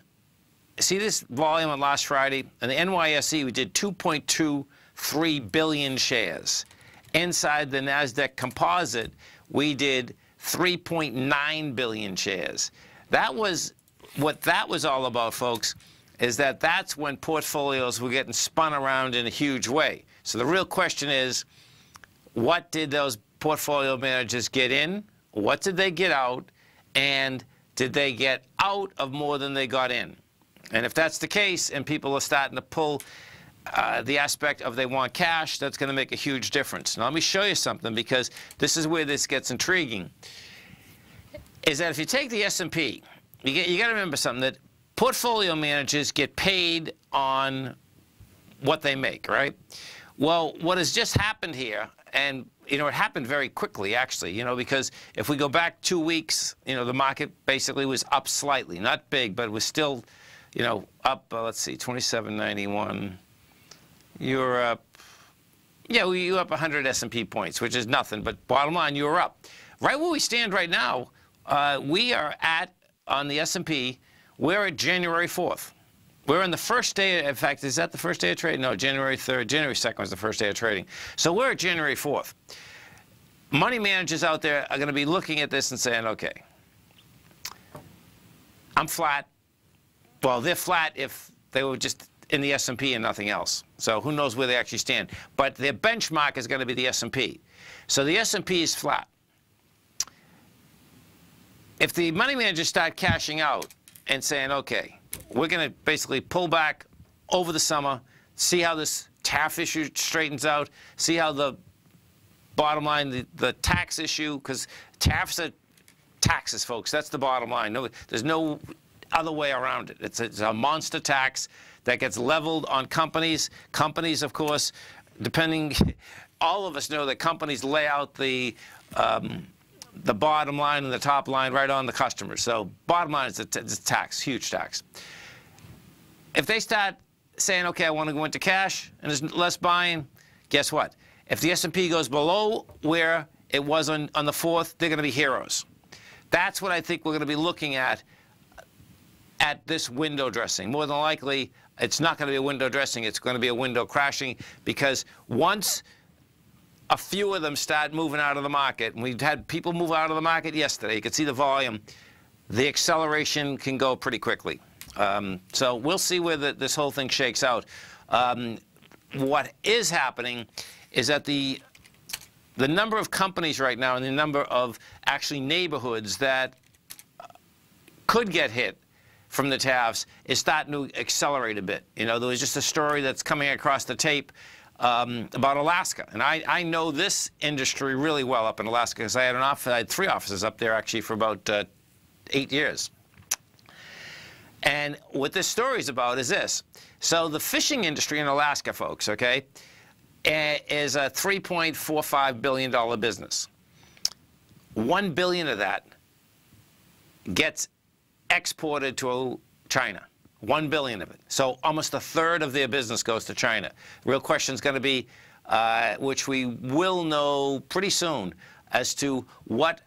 Speaker 2: see this volume on last Friday? And the NYSE, we did 2.23 billion shares. Inside the NASDAQ composite, we did 3.9 billion shares. That was what that was all about, folks, is that that's when portfolios were getting spun around in a huge way. So the real question is, what did those portfolio managers get in? What did they get out? And did they get out of more than they got in? And if that's the case, and people are starting to pull the aspect of they want cash, that's going to make a huge difference. Now, let me show you something, because this is where this gets intriguing, is that if you take the S&P, you got to remember something, that portfolio managers get paid on what they make, right? Well, what has just happened here, and you know, it happened very quickly, actually, you know, because if we go back 2 weeks, you know, the market basically was up slightly, not big, but it was still, you know, up, let's see, 2791. You're up, yeah, well, you're up 100 S&P points, which is nothing, but bottom line, you were up. Right where we stand right now, we are at, on the S&P, we're at January 4th. We're on the first day, in fact, is that the first day of trading? No, January 3rd. January 2nd was the first day of trading. So we're at January 4th. Money managers out there are going to be looking at this and saying, okay, I'm flat. Well, they're flat if they were just in the S&P and nothing else. So who knows where they actually stand. But their benchmark is going to be the S&P. So the S&P is flat. If the money managers start cashing out and saying, okay, we're going to basically pull back over the summer, see how this tariff issue straightens out, see how the bottom line, the tax issue, because tariffs are taxes, folks. That's the bottom line. No, there's no other way around it. It's a monster tax that gets leveled on companies. Companies, of course, depending, all of us know that companies lay out the bottom line and the top line right on the customers. So bottom line is a tax, huge tax. If they start saying, okay, I want to go into cash and there's less buying, guess what? If the S&P goes below where it was on the 4th, they're going to be heroes. That's what I think we're going to be looking at this window dressing. More than likely, it's not going to be a window dressing. It's going to be a window crashing, because once a few of them start moving out of the market, and we've had people move out of the market yesterday, you can see the volume, the acceleration can go pretty quickly. So we'll see where this whole thing shakes out. What is happening is that the number of companies right now and the number of actually neighborhoods that could get hit from the tariffs is starting to accelerate a bit. You know, there was just a story that's coming across the tape about Alaska. And I know this industry really well up in Alaska, because I had 3 offices up there actually for about 8 years. And what this story is about is this. So the fishing industry in Alaska, folks, okay, is a $3.45 billion business. $1 billion of that gets exported to China. $1 billion of it. So almost a third of their business goes to China. Real question is going to be, which we will know pretty soon, as to what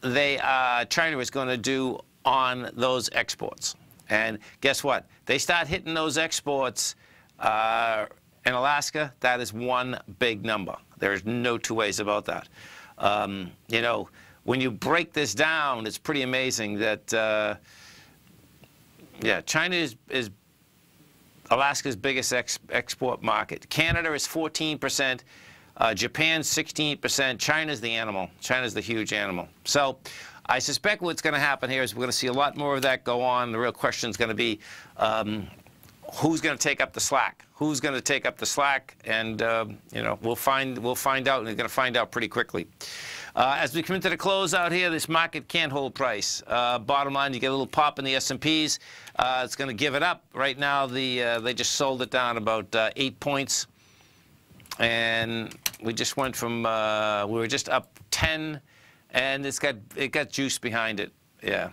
Speaker 2: China is going to do on those exports. And guess what? They start hitting those exports in Alaska. That is one big number. There's no two ways about that. You know, when you break this down, it's pretty amazing that, yeah, China is Alaska's biggest export market. Canada is 14%. Japan 16%. China's the animal. China's the huge animal. So I suspect what's going to happen here is we're going to see a lot more of that go on. The real question is going to be who's going to take up the slack? Who's going to take up the slack? And you know, we'll find out, and we're going to find out pretty quickly. As we come into the close out here, this market can't hold price. Bottom line, you get a little pop in the S&Ps. It's going to give it up. Right now, they just sold it down about 8 points. And we just went from, we were just up 10. And it got juice behind it. Yeah,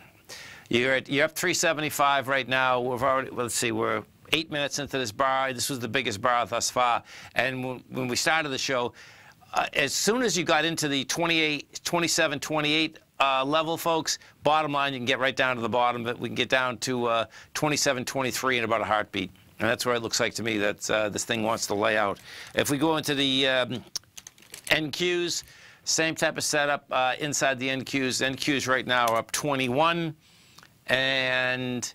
Speaker 2: you're up 375 right now. We've already, well, let's see, we're 8 minutes into this bar. This was the biggest bar thus far. And when we started the show, as soon as you got into the 27, 28 level, folks, bottom line, you can get right down to the bottom. But we can get down to 27, 23 in about a heartbeat. And that's where it looks like to me that this thing wants to lay out. If we go into the NQs. Same type of setup inside the NQs. NQs right now are up 21. And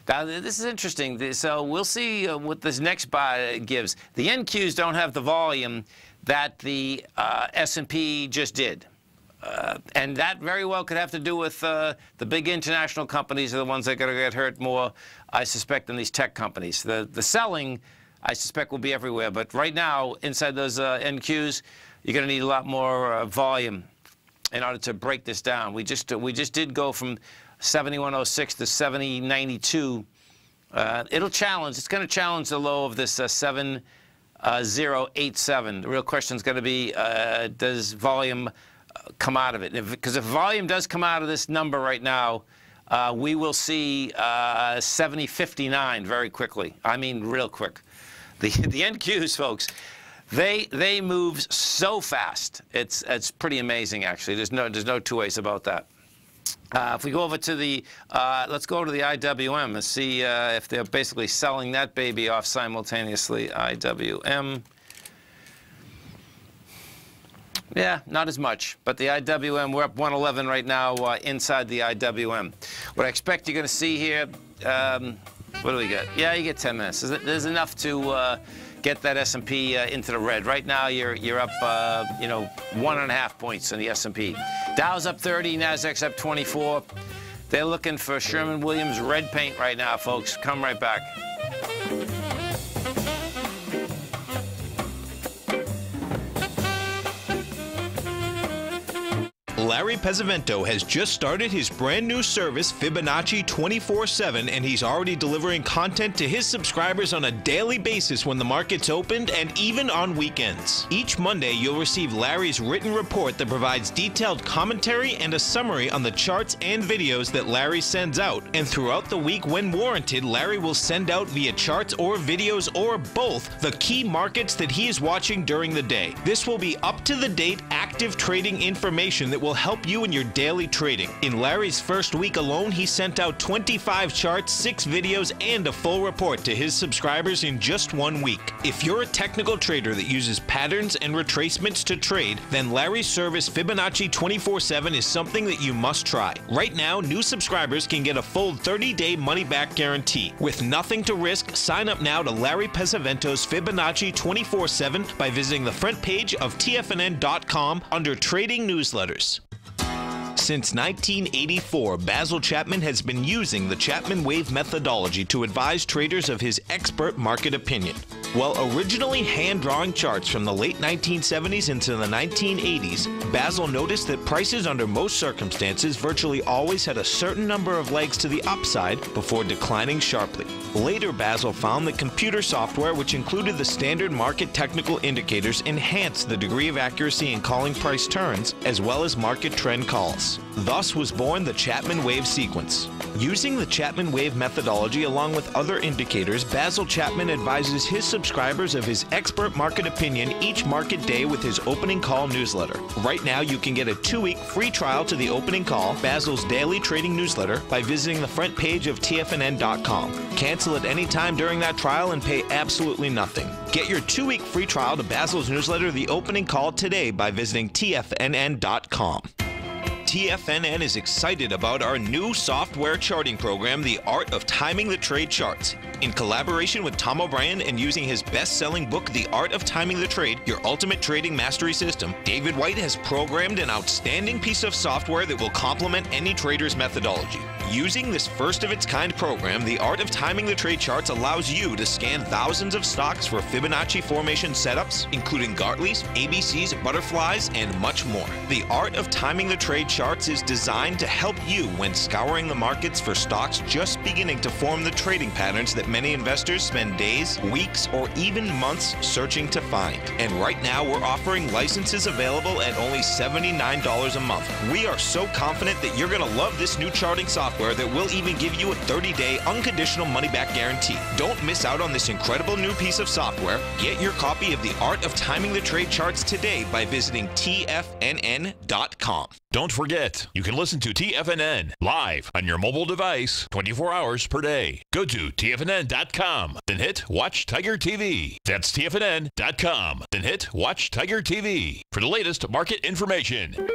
Speaker 2: now this is interesting. So we'll see what this next buy gives. The NQs don't have the volume that the S&P just did. And that very well could have to do with the big international companies are the ones that are going to get hurt more, I suspect, than these tech companies. The selling, I suspect, will be everywhere. But right now, inside those NQs, you're going to need a lot more volume in order to break this down. We just did go from 71.06 to 70.92. It'll challenge. It's going to challenge the low of this 7 0.87. The real question is going to be, does volume come out of it? Because if volume does come out of this number right now, we will see 70.59 very quickly. I mean, real quick. The NQs, folks, they move so fast. It's pretty amazing, actually. There's no two ways about that. If we go over to the, let's go to the IWM and see if they're basically selling that baby off simultaneously. IWM. Yeah, not as much, but the IWM, we're up 111 right now inside the IWM. What I expect you're going to see here, what do we get? Yeah, you get 10 minutes. There's enough to get that S&P into the red. Right now, you're up, 1.5 points in the S&P. Dow's up 30, Nasdaq's up 24. They're looking for Sherwin-Williams red paint right now, folks. Come right back.
Speaker 5: Larry Pesavento has just started his brand new service, Fibonacci 24/7, and he's already delivering content to his subscribers on a daily basis when the market's opened and even on weekends. Each Monday, you'll receive Larry's written report that provides detailed commentary and a summary on the charts and videos that Larry sends out. And throughout the week, when warranted, Larry will send out via charts or videos or both the key markets that he is watching during the day. This will be up-to-the-date, active trading information that will help you in your daily trading. In Larry's first week alone, he sent out 25 charts, 6 videos, and a full report to his subscribers in just 1 week. If you're a technical trader that uses patterns and retracements to trade, then Larry's service Fibonacci 24/7 is something that you must try. Right now, new subscribers can get a full 30-day money-back guarantee. With nothing to risk, sign up now to Larry Pesavento's Fibonacci 24/7 by visiting the front page of TFNN.com under Trading Newsletters. Since 1984, Basil Chapman has been using the Chapman Wave methodology to advise traders of his expert market opinion. While originally hand-drawing charts from the late 1970s into the 1980s, Basil noticed that prices under most circumstances virtually always had a certain number of legs to the upside before declining sharply. Later, Basil found that computer software, which included the standard market technical indicators, enhanced the degree of accuracy in calling price turns, as well as market trend calls. Thus was born the Chapman Wave sequence. Using the Chapman Wave methodology along with other indicators, Basil Chapman advises his subscribers of his expert market opinion each market day with his opening call newsletter. Right now, you can get a 2-week free trial to the opening call, Basil's daily trading newsletter, by visiting the front page of TFNN.com. Cancel at any time during that trial and pay absolutely nothing. Get your 2-week free trial to Basil's newsletter, The Opening Call, today by visiting TFNN.com. TFNN is excited about our new software charting program, The Art of Timing the Trade Charts. In collaboration with Tom O'Brien and using his best-selling book, The Art of Timing the Trade, Your Ultimate Trading Mastery System, David White has programmed an outstanding piece of software that will complement any trader's methodology. Using this first-of-its-kind program, The Art of Timing the Trade Charts allows you to scan thousands of stocks for Fibonacci formation setups, including Gartley's, ABC's, butterflies, and much more. The Art of Timing the Trade Charts is designed to help you when scouring the markets for stocks just beginning to form the trading patterns that many investors spend days, weeks, or even months searching to find. And right now, we're offering licenses available at only $79 a month. We are so confident that you're going to love this new charting software that will even give you a 30-day unconditional money-back guarantee. Don't miss out on this incredible new piece of software. Get your copy of The Art of Timing the Trade Charts today by visiting TFNN.com.
Speaker 1: Don't forget, you can listen to TFNN live on your mobile device 24 hours per day. Go to TFNN.com, then hit Watch Tiger TV. That's TFNN.com, then hit Watch Tiger TV for the latest market information.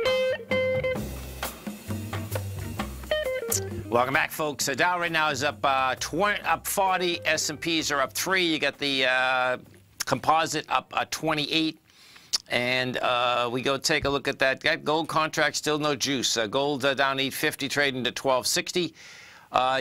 Speaker 2: Welcome back, folks. So Dow right now is up 40. S&Ps are up 3. You got the composite up 28. And we go take a look at that. Got gold contract, still no juice. Gold down 850, trading to 1260.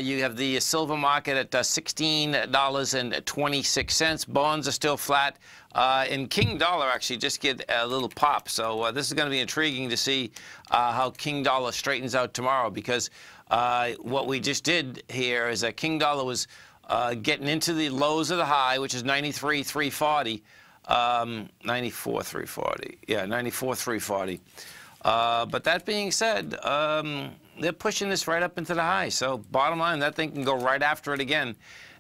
Speaker 2: You have the silver market at $16.26. Bonds are still flat. And King Dollar actually just get a little pop. So this is going to be intriguing to see how King Dollar straightens out tomorrow, because what we just did here is that King Dollar was getting into the lows of the high, which is 93,340. 94,340. Yeah, 94,340. But that being said, they're pushing this right up into the high. So bottom line, that thing can go right after it again.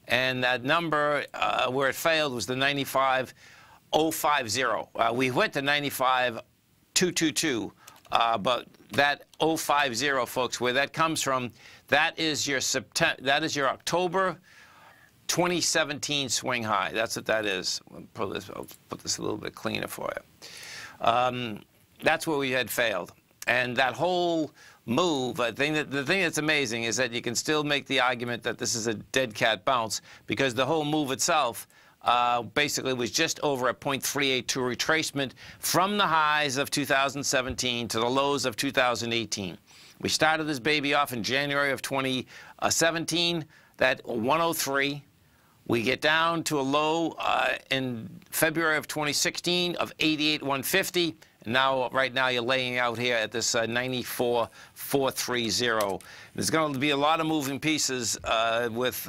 Speaker 2: And that number where it failed was the 95,050. We went to 95,222, but that 050, folks, where that comes from, that is your October 2017 swing high. That's what that is. I'll put this a little bit cleaner for you. That's where we had failed. And that whole move, the thing that's amazing is that you can still make the argument that this is a dead cat bounce, because the whole move itself basically was just over a 0.382 retracement from the highs of 2017 to the lows of 2018. We started this baby off in January of 2017, that 103. We get down to a low in February of 2016 of 88,150. And now, right now, you're laying out here at this 94,430. There's going to be a lot of moving pieces with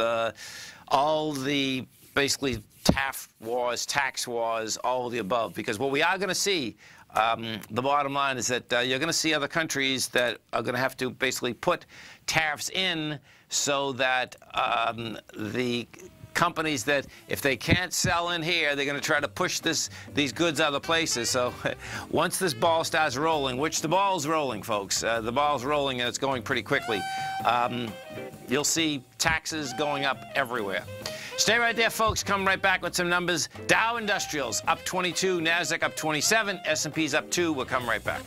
Speaker 2: all the basically tariff wars, tax wars, all of the above. Because what we are going to see, the bottom line is that you're going to see other countries that are going to have to basically put tariffs in so that the companies that, if they can't sell in here, they're going to try to push these goods other places. So once this ball starts rolling, which the ball's rolling, folks, the ball's rolling and it's going pretty quickly, you'll see taxes going up everywhere. Stay right there, folks. Come right back with some numbers. Dow Industrials up 22, NASDAQ up 27, S&P's up 2. We'll come right back.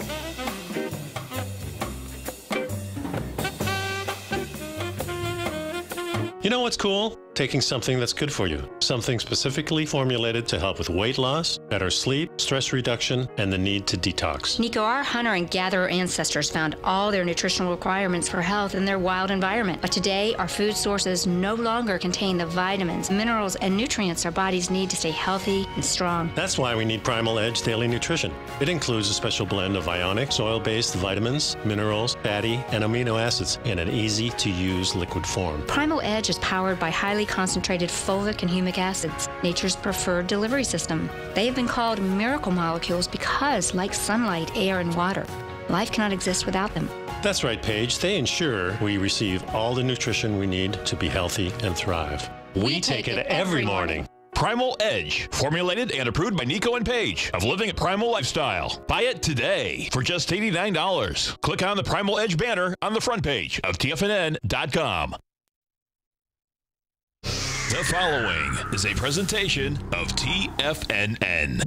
Speaker 9: You know what's cool? Taking something that's good for you. Something specifically formulated to help with weight loss, better sleep, stress reduction, and the need to detox.
Speaker 10: Nico, our hunter and gatherer ancestors found all their nutritional requirements for health in their wild environment. But today, our food sources no longer contain the vitamins, minerals, and nutrients our bodies need to stay healthy and strong.
Speaker 9: That's why we need Primal Edge Daily Nutrition. It includes a special blend of ionic, soil-based vitamins, minerals, fatty, and amino acids in an easy-to-use liquid form.
Speaker 10: Primal Edge is powered by highly concentrated fulvic and humic acids, nature's preferred delivery system. They have been called miracle molecules because, like sunlight, air, and water, life cannot exist without them.
Speaker 9: That's right, Paige. They ensure we receive all the nutrition we need to be healthy and thrive. We take it every morning.
Speaker 1: Primal Edge, formulated and approved by Nico and Paige of Living a Primal Lifestyle. Buy it today for just $89. Click on the Primal Edge banner on the front page of TFNN.com. The following is a presentation of TFNN.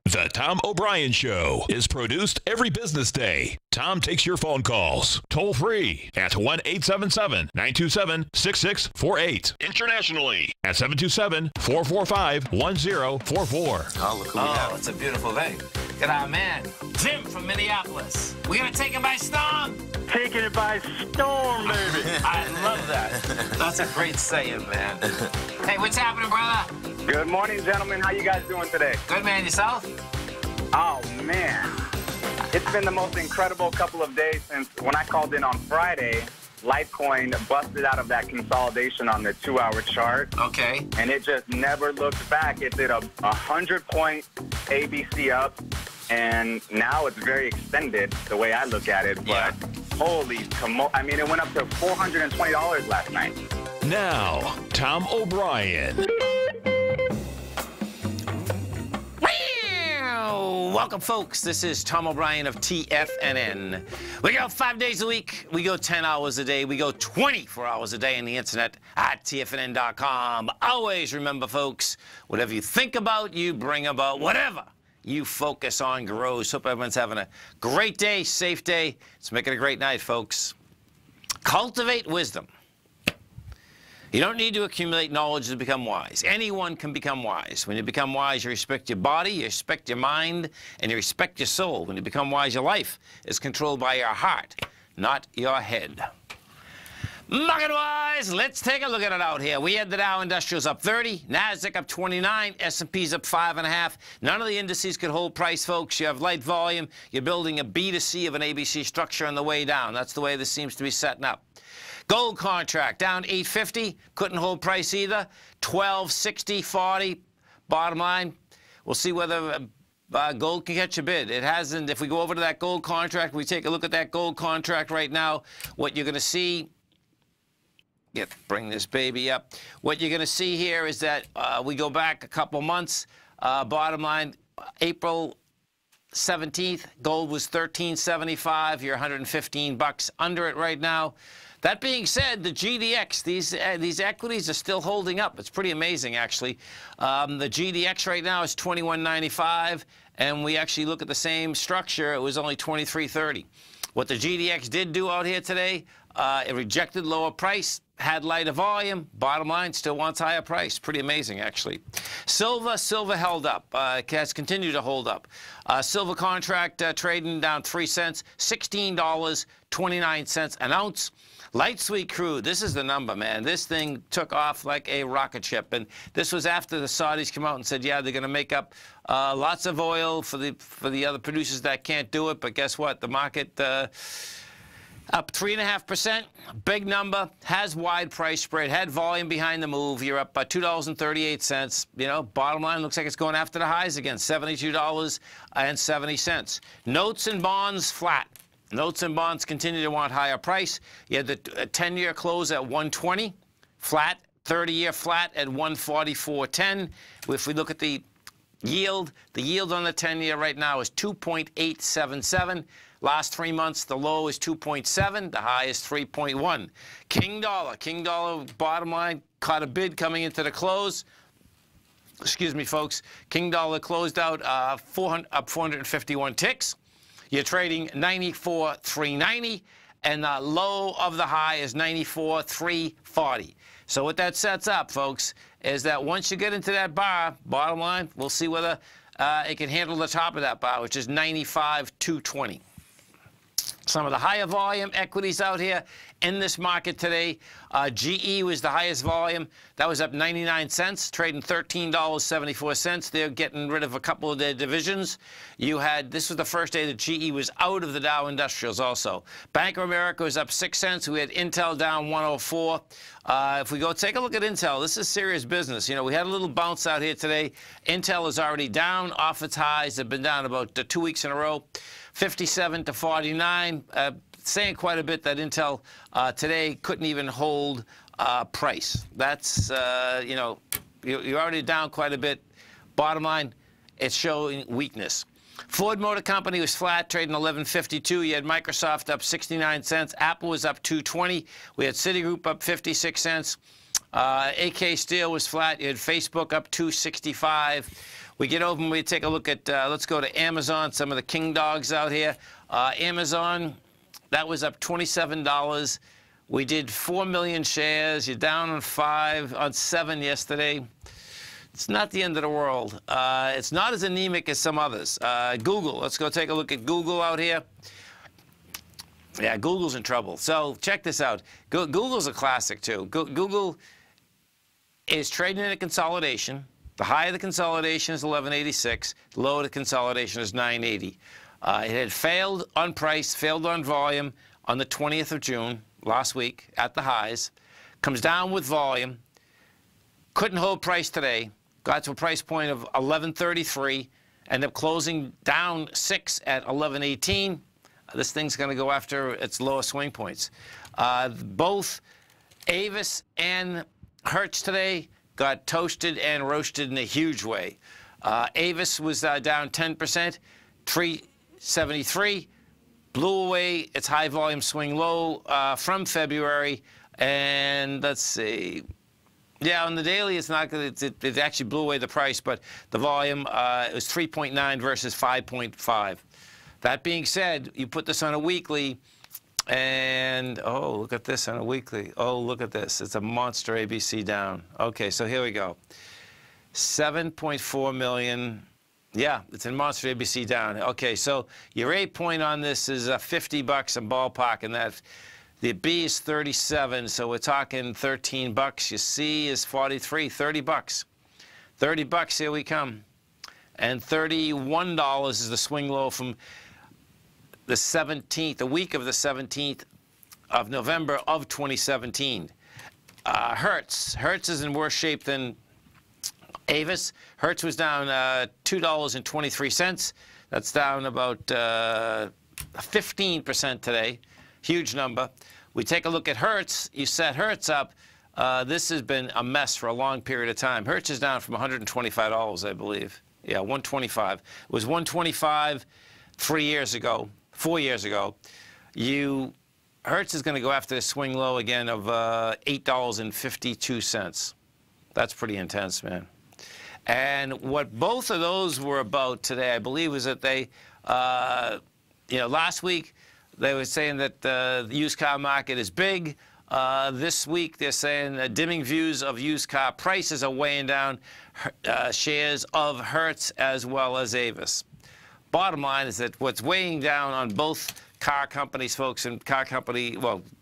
Speaker 1: The Tom O'Brien Show is produced every business day. Tom takes your phone calls toll free at 1-877-927-6648. Internationally at 727-445-1044.
Speaker 2: Oh, look who we have. It's a beautiful day. Look at our man, Jim from Minneapolis. We're going to take him by storm.
Speaker 6: Taking it by storm, baby.
Speaker 2: I love that. That's a great saying, man. Hey, what's happening, brother?
Speaker 11: Good morning, gentlemen. How you guys doing today?
Speaker 2: Good, man. Yourself?
Speaker 11: Oh, man. It's been the most incredible couple of days since when I called in on Friday, Litecoin busted out of that consolidation on the 2-hour chart.
Speaker 2: Okay. And
Speaker 11: it just never looked back. It did a 100-point ABC up, and now it's very extended the way I look at it. But
Speaker 2: yeah.
Speaker 11: Holy I mean, it went up to $420 last night.
Speaker 1: Now, Tom O'Brien.
Speaker 2: Welcome, folks. This is Tom O'Brien of TFNN. We go 5 days a week. We go 10 hours a day. We go 24 hours a day on the internet at TFNN.com. Always remember, folks, whatever you think about, you bring about. Whatever you focus on grows. Hope everyone's having a great day, safe day. Let's make it a great night, folks. Cultivate wisdom. You don't need to accumulate knowledge to become wise. Anyone can become wise. When you become wise, you respect your body, you respect your mind, and you respect your soul. When you become wise, your life is controlled by your heart, not your head. Market-wise, let's take a look at it out here. We had the Dow Industrials up 30, NASDAQ up 29, S&P's up 5.5. None of the indices could hold price, folks. You have light volume. You're building a B to C of an ABC structure on the way down. That's the way this seems to be setting up. Gold contract down 850, couldn't hold price either. 1260.40, bottom line, we'll see whether gold can catch a bid. It hasn't. If we go over to that gold contract, we take a look at that gold contract right now, what you're going to see, bring this baby up. What you're going to see here is that we go back a couple months. Bottom line, April 17th, gold was $13.75. You're 115 bucks under it right now. That being said, the GDX, these equities are still holding up. It's pretty amazing, actually. The GDX right now is 21.95, and we actually look at the same structure. It was only 23.30. What the GDX did do out here today, it rejected lower price, had lighter volume. Bottom line, still wants higher price. Pretty amazing, actually. Silver held up. Has continued to hold up. Silver contract trading down 3 cents, $16.29 an ounce. Light sweet crude, this is the number, man. This thing took off like a rocket ship, and this was after the Saudis come out and said, yeah, they're going to make up lots of oil for the other producers that can't do it. But guess what? The market up 3.5%, big number, has wide price spread, had volume behind the move. You're up $2.38. You know, bottom line looks like it's going after the highs again, $72.70. Notes and bonds flat. Notes and bonds continue to want higher price. You had the 10-year close at 120, flat, 30-year flat at 144.10. If we look at the yield on the 10-year right now is 2.877. Last 3 months, the low is 2.7, the high is 3.1. King dollar, bottom line, caught a bid coming into the close. Excuse me, folks. King dollar closed out up 451 ticks. You're trading 94.390, and the low of the high is 94.340. So what that sets up, folks, is that once you get into that bar, bottom line, we'll see whether it can handle the top of that bar, which is 95.220. Some of the higher volume equities out here in this market today. GE was the highest volume. That was up 99 cents, trading $13.74. They're getting rid of a couple of their divisions. This was the first day that GE was out of the Dow Industrials also. Bank of America was up 6 cents. We had Intel down 104. If we go take a look at Intel, this is serious business. You know, we had a little bounce out here today. Intel is already down off its highs. They've been down about 2 weeks in a row. 57 to 49, saying quite a bit that Intel today couldn't even hold price. That's, you know, you're already down quite a bit. Bottom line, it's showing weakness. Ford Motor Company was flat, trading $11.52. You had Microsoft up 69 cents. Apple was up 2.20. We had Citigroup up 56 cents. AK Steel was flat. You had Facebook up 2.65. We get over and we take a look at, let's go to Amazon, some of the king dogs out here. Amazon, that was up $27. We did 4 million shares. You're down on 7 yesterday. It's not the end of the world. It's not as anemic as some others. Google, let's go take a look at Google out here. Yeah, Google's in trouble. So check this out. Google's a classic, too. Google is trading in a consolidation. The high of the consolidation is 1186. The low of the consolidation is 980. It had failed on price, failed on volume on the 20th of June, last week, at the highs. Comes down with volume. Couldn't hold price today. Got to a price point of 1133. Ended up closing down 6 at 1118. This thing's going to go after its lowest swing points. Both Avis and Hertz today got toasted and roasted in a huge way. Avis was down 10%, 373, blew away its high volume swing low from February. And let's see, yeah, on the daily, it's not good. It actually blew away the price, but the volume it was 3.9 versus 5.5. That being said, you put this on a weekly, and, oh, look at this on a weekly. Oh, look at this. It's a monster ABC down. Okay, so here we go. 7.4 million. Yeah, it's in monster ABC down. Okay, so your 8 point on this is $50 a ballpark, and that the B is 37, so we're talking $13. Your C is 43, $30. $30, here we come. And $31 is the swing low from the 17th, the week of the 17th of November of 2017. Hertz is in worse shape than Avis, Hertz was down $2.23. That's down about 15% today. Huge number. We take a look at Hertz. You set Hertz up. This has been a mess for a long period of time. Hertz is down from $125, I believe. Yeah, 125. It was 125 4 years ago. Hertz is going to go after the swing low again of $8.52. That's pretty intense, man. And what both of those were about today, I believe, was that they, last week they were saying that the used car market is big. This week they're saying dimming views of used car prices are weighing down shares of Hertz as well as Avis. Bottom line is that what's weighing down on both car companies, folks, and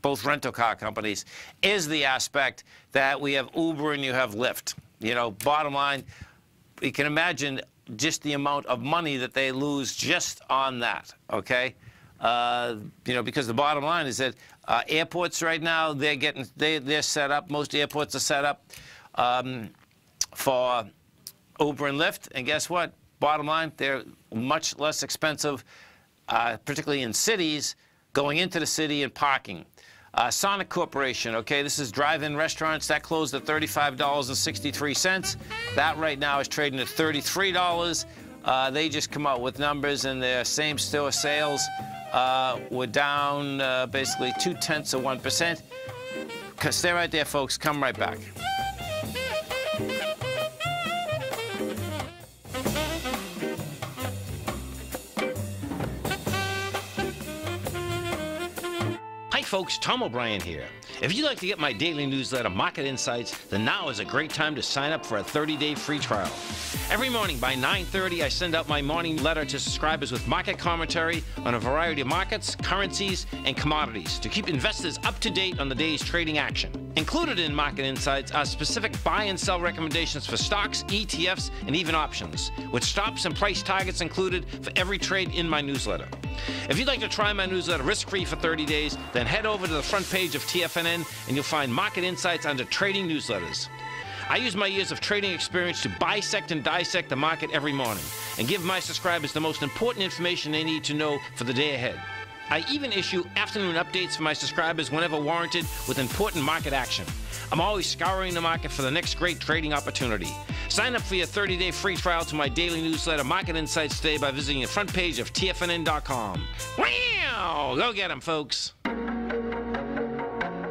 Speaker 2: both rental car companies, is the aspect that we have Uber and you have Lyft. Bottom line, you can imagine just the amount of money that they lose just on that, okay? Because the bottom line is that airports right now, they're set up. Most airports are set up for Uber and Lyft, and guess what? Bottom line, they're much less expensive, particularly in cities, going into the city and parking. Sonic Corporation, okay, this is drive-in restaurants. That closed at $35.63. That right now is trading at $33. They just come out with numbers, and their same-store sales were down basically 0.2%. Stay right there, folks. Come right back.
Speaker 12: Hi folks, Tom O'Brien here. If you'd like to get my daily newsletter, Market Insights, then now is a great time to sign up for a 30-day free trial. Every morning by 9:30, I send out my morning letter to subscribers with market commentary on a variety of markets, currencies, and commodities to keep investors up to date on the day's trading action. Included in Market Insights are specific buy and sell recommendations for stocks, ETFs, and even options, with stops and price targets included for every trade in my newsletter. If you'd like to try my newsletter risk-free for 30 days, then head over to the front page of TFNN and you'll find Market Insights under Trading Newsletters. I use my years of trading experience to bisect and dissect the market every morning and give my subscribers the most important information they need to know for the day ahead. I even issue afternoon updates for my subscribers whenever warranted with important market action. I'm always scouring the market for the next great trading opportunity. Sign up for your 30-day free trial to my daily newsletter, Market Insights, today by visiting the front page of TFNN.com. Wow! Go get them, folks.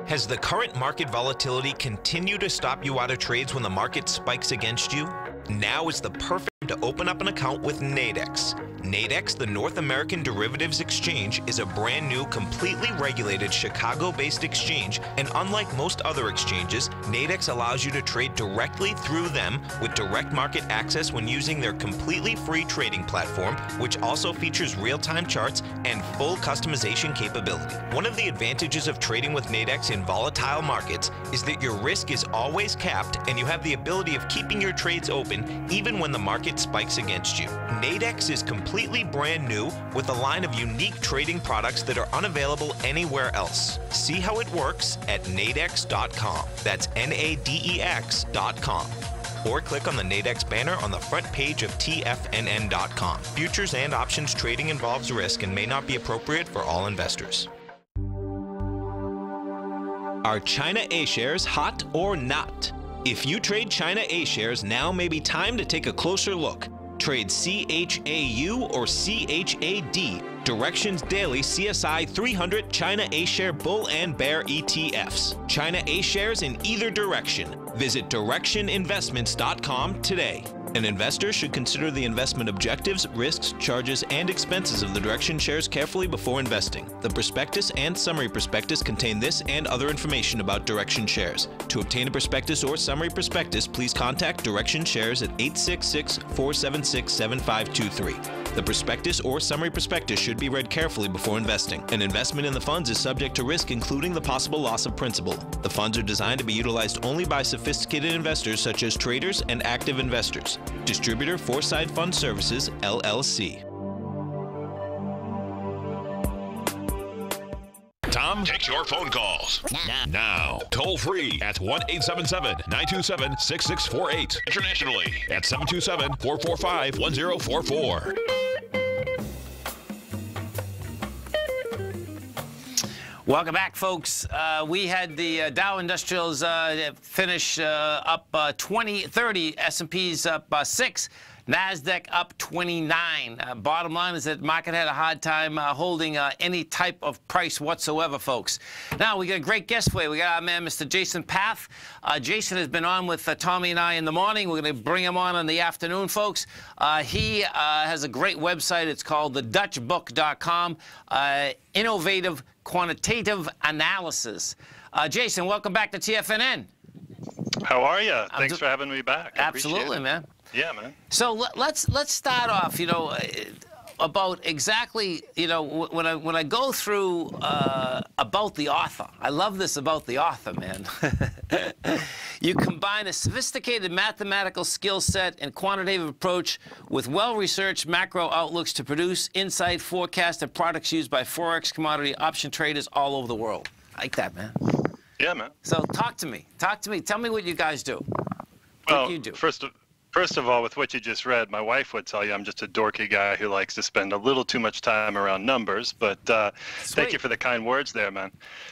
Speaker 5: Has the current market volatility continued to stop you out of trades when the market spikes against you? Now is the perfect time to open up an account with Nadex. Nadex, the North American Derivatives Exchange, is a brand new, completely regulated Chicago-based exchange, and unlike most other exchanges, Nadex allows you to trade directly through them with direct market access when using their completely free trading platform, which also features real-time charts and full customization capability. One of the advantages of trading with Nadex in volatile markets is that your risk is always capped and you have the ability of keeping your trades open even when the market spikes against you. Nadex is completely brand new with a line of unique trading products that are unavailable anywhere else. See how it works at nadex.com. That's NADEX.com. Or click on the Nadex banner on the front page of TFNN.com. Futures and options trading involves risk and may not be appropriate for all investors. Are China A-shares hot or not? If you trade China A-shares, now may be time to take a closer look. Trade CHAU or CHAD, Directions Daily CSI 300 China A-share Bull and Bear ETFs. China A-shares in either direction. Visit directioninvestments.com today. An investor should consider the investment objectives, risks, charges, and expenses of the Direction shares carefully before investing. The prospectus and summary prospectus contain this and other information about Direction shares. To obtain a prospectus or summary prospectus, please contact Direction shares at 866-476-7523. The prospectus or summary prospectus should be read carefully before investing. An investment in the funds is subject to risk, including the possible loss of principal. The funds are designed to be utilized only by sophisticated investors such as traders and active investors. Distributor Foresight Fund Services, LLC.
Speaker 1: Tom takes your phone calls now. Toll free at 1-877-927-6648. Internationally at 727-445-1044.
Speaker 2: Welcome back, folks. We had the Dow Industrials finish up 30. S&P's up 6. NASDAQ up 29. Bottom line is that market had a hard time holding any type of price whatsoever, folks. Now, we got a great guest for you. We got our man, Mr. Jason Path. Jason has been on with Tommy and I in the morning. We're going to bring him on in the afternoon, folks. He has a great website. It's called thedutchbook.com. Innovative quantitative analysis. Jason, welcome back to TFNN.
Speaker 13: How are you? Thanks for having me back.
Speaker 2: Absolutely, man.
Speaker 13: Yeah, man.
Speaker 2: So let's start off, about exactly, when I go through about the author. I love this about the author, man. You combine a sophisticated mathematical skill set and quantitative approach with well-researched macro outlooks to produce insight, forecast, and products used by Forex commodity option traders all over the world. I like that, man.
Speaker 13: Yeah, man.
Speaker 2: So talk to me. Tell me what you guys do. What do you do?
Speaker 13: First of all, with what you just read, my wife would tell you I'm just a dorky guy who likes to spend a little too much time around numbers, but thank you for the kind words there, man.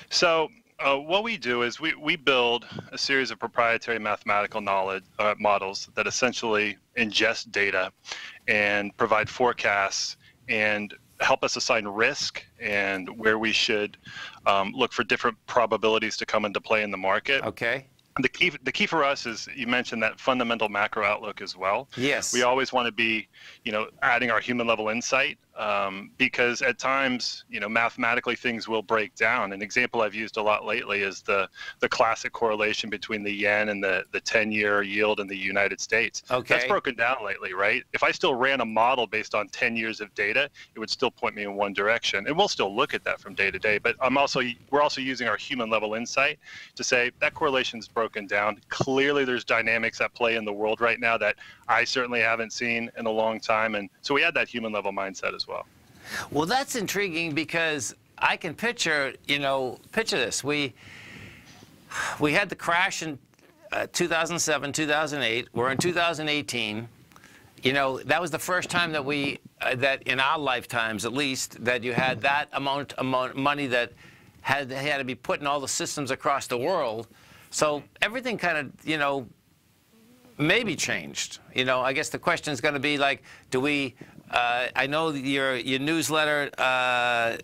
Speaker 13: So what we do is we build a series of proprietary mathematical models that essentially ingest data and provide forecasts and help us assign risk and where we should look for different probabilities to come into play in the market.
Speaker 2: Okay.
Speaker 13: The key for us is, you mentioned that fundamental macro outlook as well.
Speaker 2: Yes.
Speaker 13: We always want to be, adding our human level insight, because at times, mathematically things will break down. An example I've used a lot lately is the classic correlation between the yen and the 10-year yield in the United States.
Speaker 2: Okay.
Speaker 13: That's broken down lately, right? If I still ran a model based on 10 years of data, it would still point me in one direction. And we'll still look at that from day to day, but we're also using our human level insight to say that correlation's broken down. Clearly there's dynamics at play in the world right now that I certainly haven't seen in a long time. And so we had that human level mindset as well.
Speaker 2: Well, that's intriguing because I can picture this. We had the crash in 2007, 2008. We're in 2018. That was the first time that that in our lifetimes, at least, that you had that amount of money that had to be put in all the systems across the world. So everything kind of, maybe changed. I guess the question is going to be like, do we? I know your newsletter, and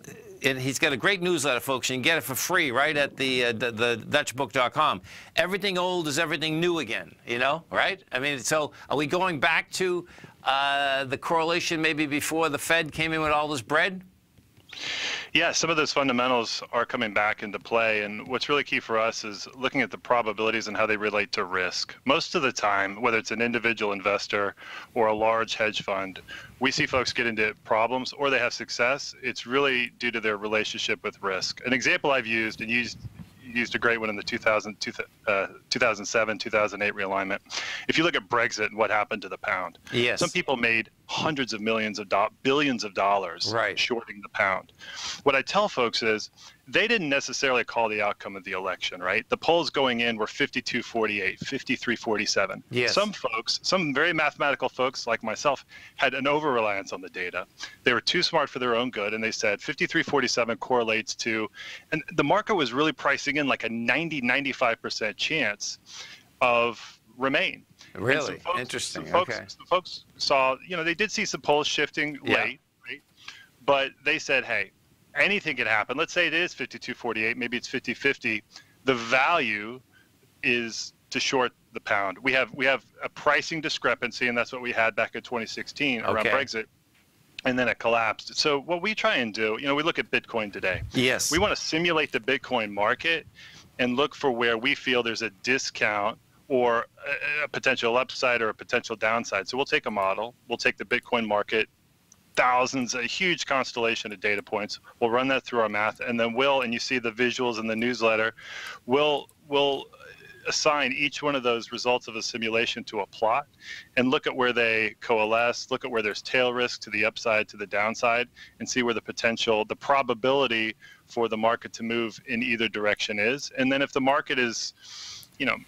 Speaker 2: he's got a great newsletter, folks. You can get it for free right at the Dutchbook.com. Everything old is everything new again. Right? I mean, so are we going back to the correlation maybe before the Fed came in with all this bread?
Speaker 13: Yeah, some of those fundamentals are coming back into play, and what's really key for us is looking at the probabilities and how they relate to risk. Most of the time, whether it's an individual investor or a large hedge fund, we see folks get into problems or they have success. It's really due to their relationship with risk. An example I've used, and used a great one in the 2007, 2008 realignment. If you look at Brexit and what happened to the pound,
Speaker 2: yes,
Speaker 13: some people made hundreds of millions of billions of dollars shorting the pound. What I tell folks is they didn't necessarily call the outcome of the election, right? The polls going in were 52-48, 53-47.
Speaker 2: Yes.
Speaker 13: Some folks, some very mathematical folks like myself, had an over-reliance on the data. They were too smart for their own good, and they said 53-47 correlates to, and the market was really pricing in like a 90-95% chance of Remain.
Speaker 2: Really? Interesting.
Speaker 13: Some folks saw, they did see some polls shifting late, right? But they said, hey, anything can happen. Let's say it is 52-48, maybe it's 50-50. The value is to short the pound. We have a pricing discrepancy, and that's what we had back in 2016 around Brexit. And then it collapsed. So what we try and do, we look at Bitcoin today.
Speaker 2: Yes.
Speaker 13: We want to simulate the Bitcoin market and look for where we feel there's a discount or a potential upside or a potential downside. So we'll take a model, we'll take the Bitcoin market, a huge constellation of data points. We'll run that through our math, and then and you see the visuals in the newsletter, we'll assign each one of those results of a simulation to a plot and look at where they coalesce, look at where there's tail risk to the upside, to the downside, and see where the potential, the probability for the market to move in either direction is. And then if the market is,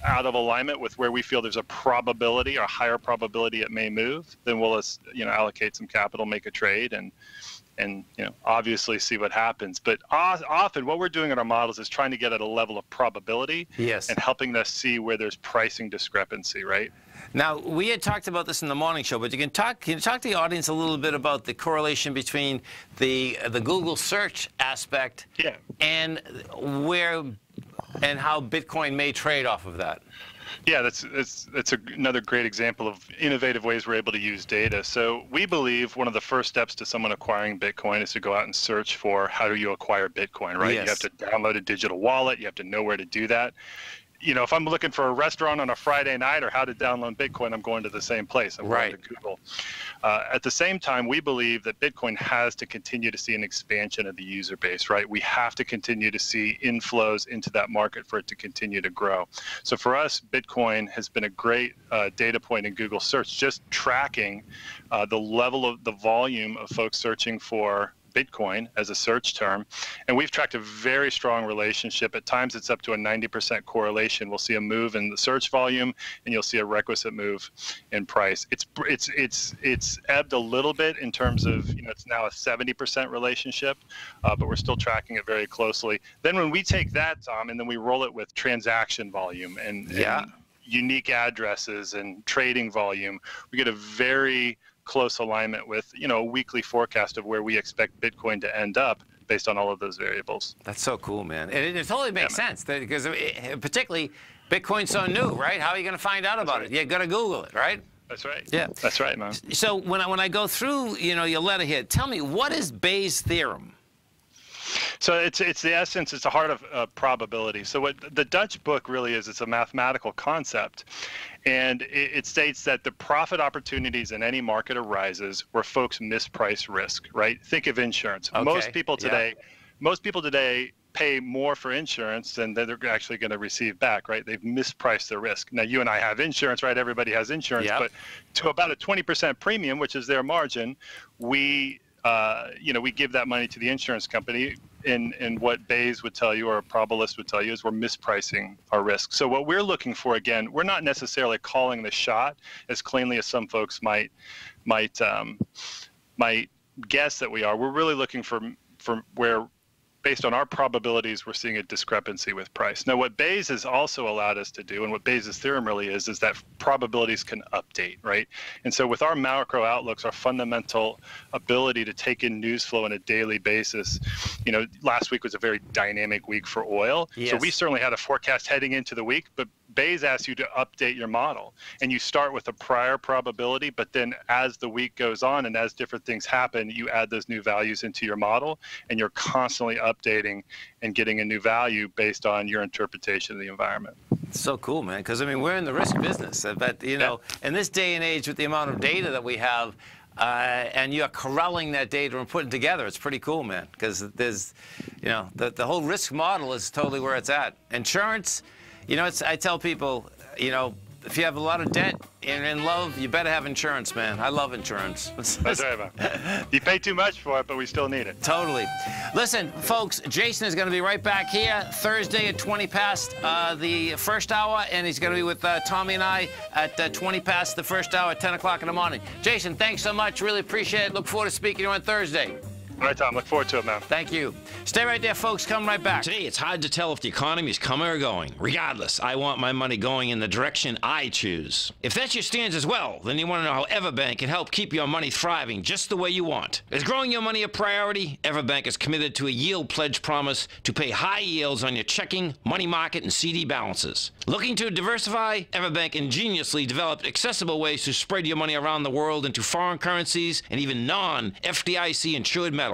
Speaker 13: out of alignment with where we feel there's a probability or a higher probability it may move, then we'll, allocate some capital, make a trade, and obviously see what happens. But often what we're doing in our models is trying to get at a level of probability,
Speaker 2: yes,
Speaker 13: and helping us see where there's pricing discrepancy, right?
Speaker 2: Now, we had talked about this in the morning show, but can you talk to the audience a little bit about the correlation between the Google search aspect,
Speaker 13: yeah,
Speaker 2: and how Bitcoin may trade off of that?
Speaker 13: Yeah, that's another great example of innovative ways we're able to use data. So we believe one of the first steps to someone acquiring Bitcoin is to go out and search for how do you acquire Bitcoin, right?
Speaker 2: Yes.
Speaker 13: You have to download a digital wallet. You have to know where to do that. If I'm looking for a restaurant on a Friday night or how to download Bitcoin, I'm going to the same place. I'm going to Google. At the same time, we believe that Bitcoin has to continue to see an expansion of the user base, right? We have to continue to see inflows into that market for it to continue to grow. So for us, Bitcoin has been a great data point in Google search, just tracking the level of the volume of folks searching for Bitcoin as a search term, and we've tracked a very strong relationship. At times it's up to a 90% correlation. We'll see a move in the search volume and you'll see a requisite move in price. It's ebbed a little bit in terms of, it's now a 70% relationship, but we're still tracking it very closely. Then when we take that, Tom, and then we roll it with transaction volume and unique addresses and trading volume, we get a very close alignment with a weekly forecast of where we expect Bitcoin to end up based on all of those variables.
Speaker 2: That's so cool, man. It totally makes sense because particularly Bitcoin's so new, right? How are you going to find out about it? You got to Google it, right?
Speaker 13: That's right.
Speaker 2: Yeah,
Speaker 13: that's right, man.
Speaker 2: So when I go through your letter here, tell me, what is Bayes' theorem?
Speaker 13: So it's the essence, it's the heart of probability. So what the Dutch book really is, it's a mathematical concept. And it states that the profit opportunities in any market arises where folks misprice risk, right? Think of insurance.
Speaker 2: Okay.
Speaker 13: Most people today pay more for insurance than they're actually going to receive back, right? They've mispriced their risk. Now, you and I have insurance, right? Everybody has insurance, but to about a 20% premium, which is their margin, we give that money to the insurance company. And what Bayes would tell you, or a probabilist would tell you, is we're mispricing our risk. So what we're looking for, again, we're not necessarily calling the shot as cleanly as some folks might guess that we are. We're really looking for where, based on our probabilities, we're seeing a discrepancy with price. Now, what Bayes has also allowed us to do, and what Bayes' theorem really is that probabilities can update, right? And so with our macro outlooks, our fundamental ability to take in news flow on a daily basis, last week was a very dynamic week for oil.
Speaker 2: Yes.
Speaker 13: So we certainly had a forecast heading into the week, but Bayes asks you to update your model, and you start with a prior probability, but then as the week goes on and as different things happen, you add those new values into your model, and you're constantly updating and getting a new value based on your interpretation of the environment.
Speaker 2: It's so cool, man, because we're in the risk business, but in this day and age with the amount of data that we have, and you're corralling that data and putting it together, it's pretty cool, man, because there's, the whole risk model is totally where it's at. Insurance, I tell people, if you have a lot of debt and in love, you better have insurance, man. I love insurance.
Speaker 13: That's right, man. You pay too much for it, but we still need it.
Speaker 2: Totally. Listen, folks, Jason is going to be right back here Thursday at 20 past the first hour, and he's going to be with Tommy and I at 20 past the first hour at 10 o'clock in the morning. Jason, thanks so much. Really appreciate it. Look forward to speaking to you on Thursday.
Speaker 13: All right, Tom. Look forward to it, man.
Speaker 2: Thank you. Stay right there, folks. Come right back.
Speaker 12: Today, it's hard to tell if the economy is coming or going. Regardless, I want my money going in the direction I choose. If that's your stance as well, then you want to know how Everbank can help keep your money thriving just the way you want. Is growing your money a priority? Everbank is committed to a yield pledge promise to pay high yields on your checking, money market, and CD balances. Looking to diversify? Everbank ingeniously developed accessible ways to spread your money around the world into foreign currencies and even non-FDIC insured metals.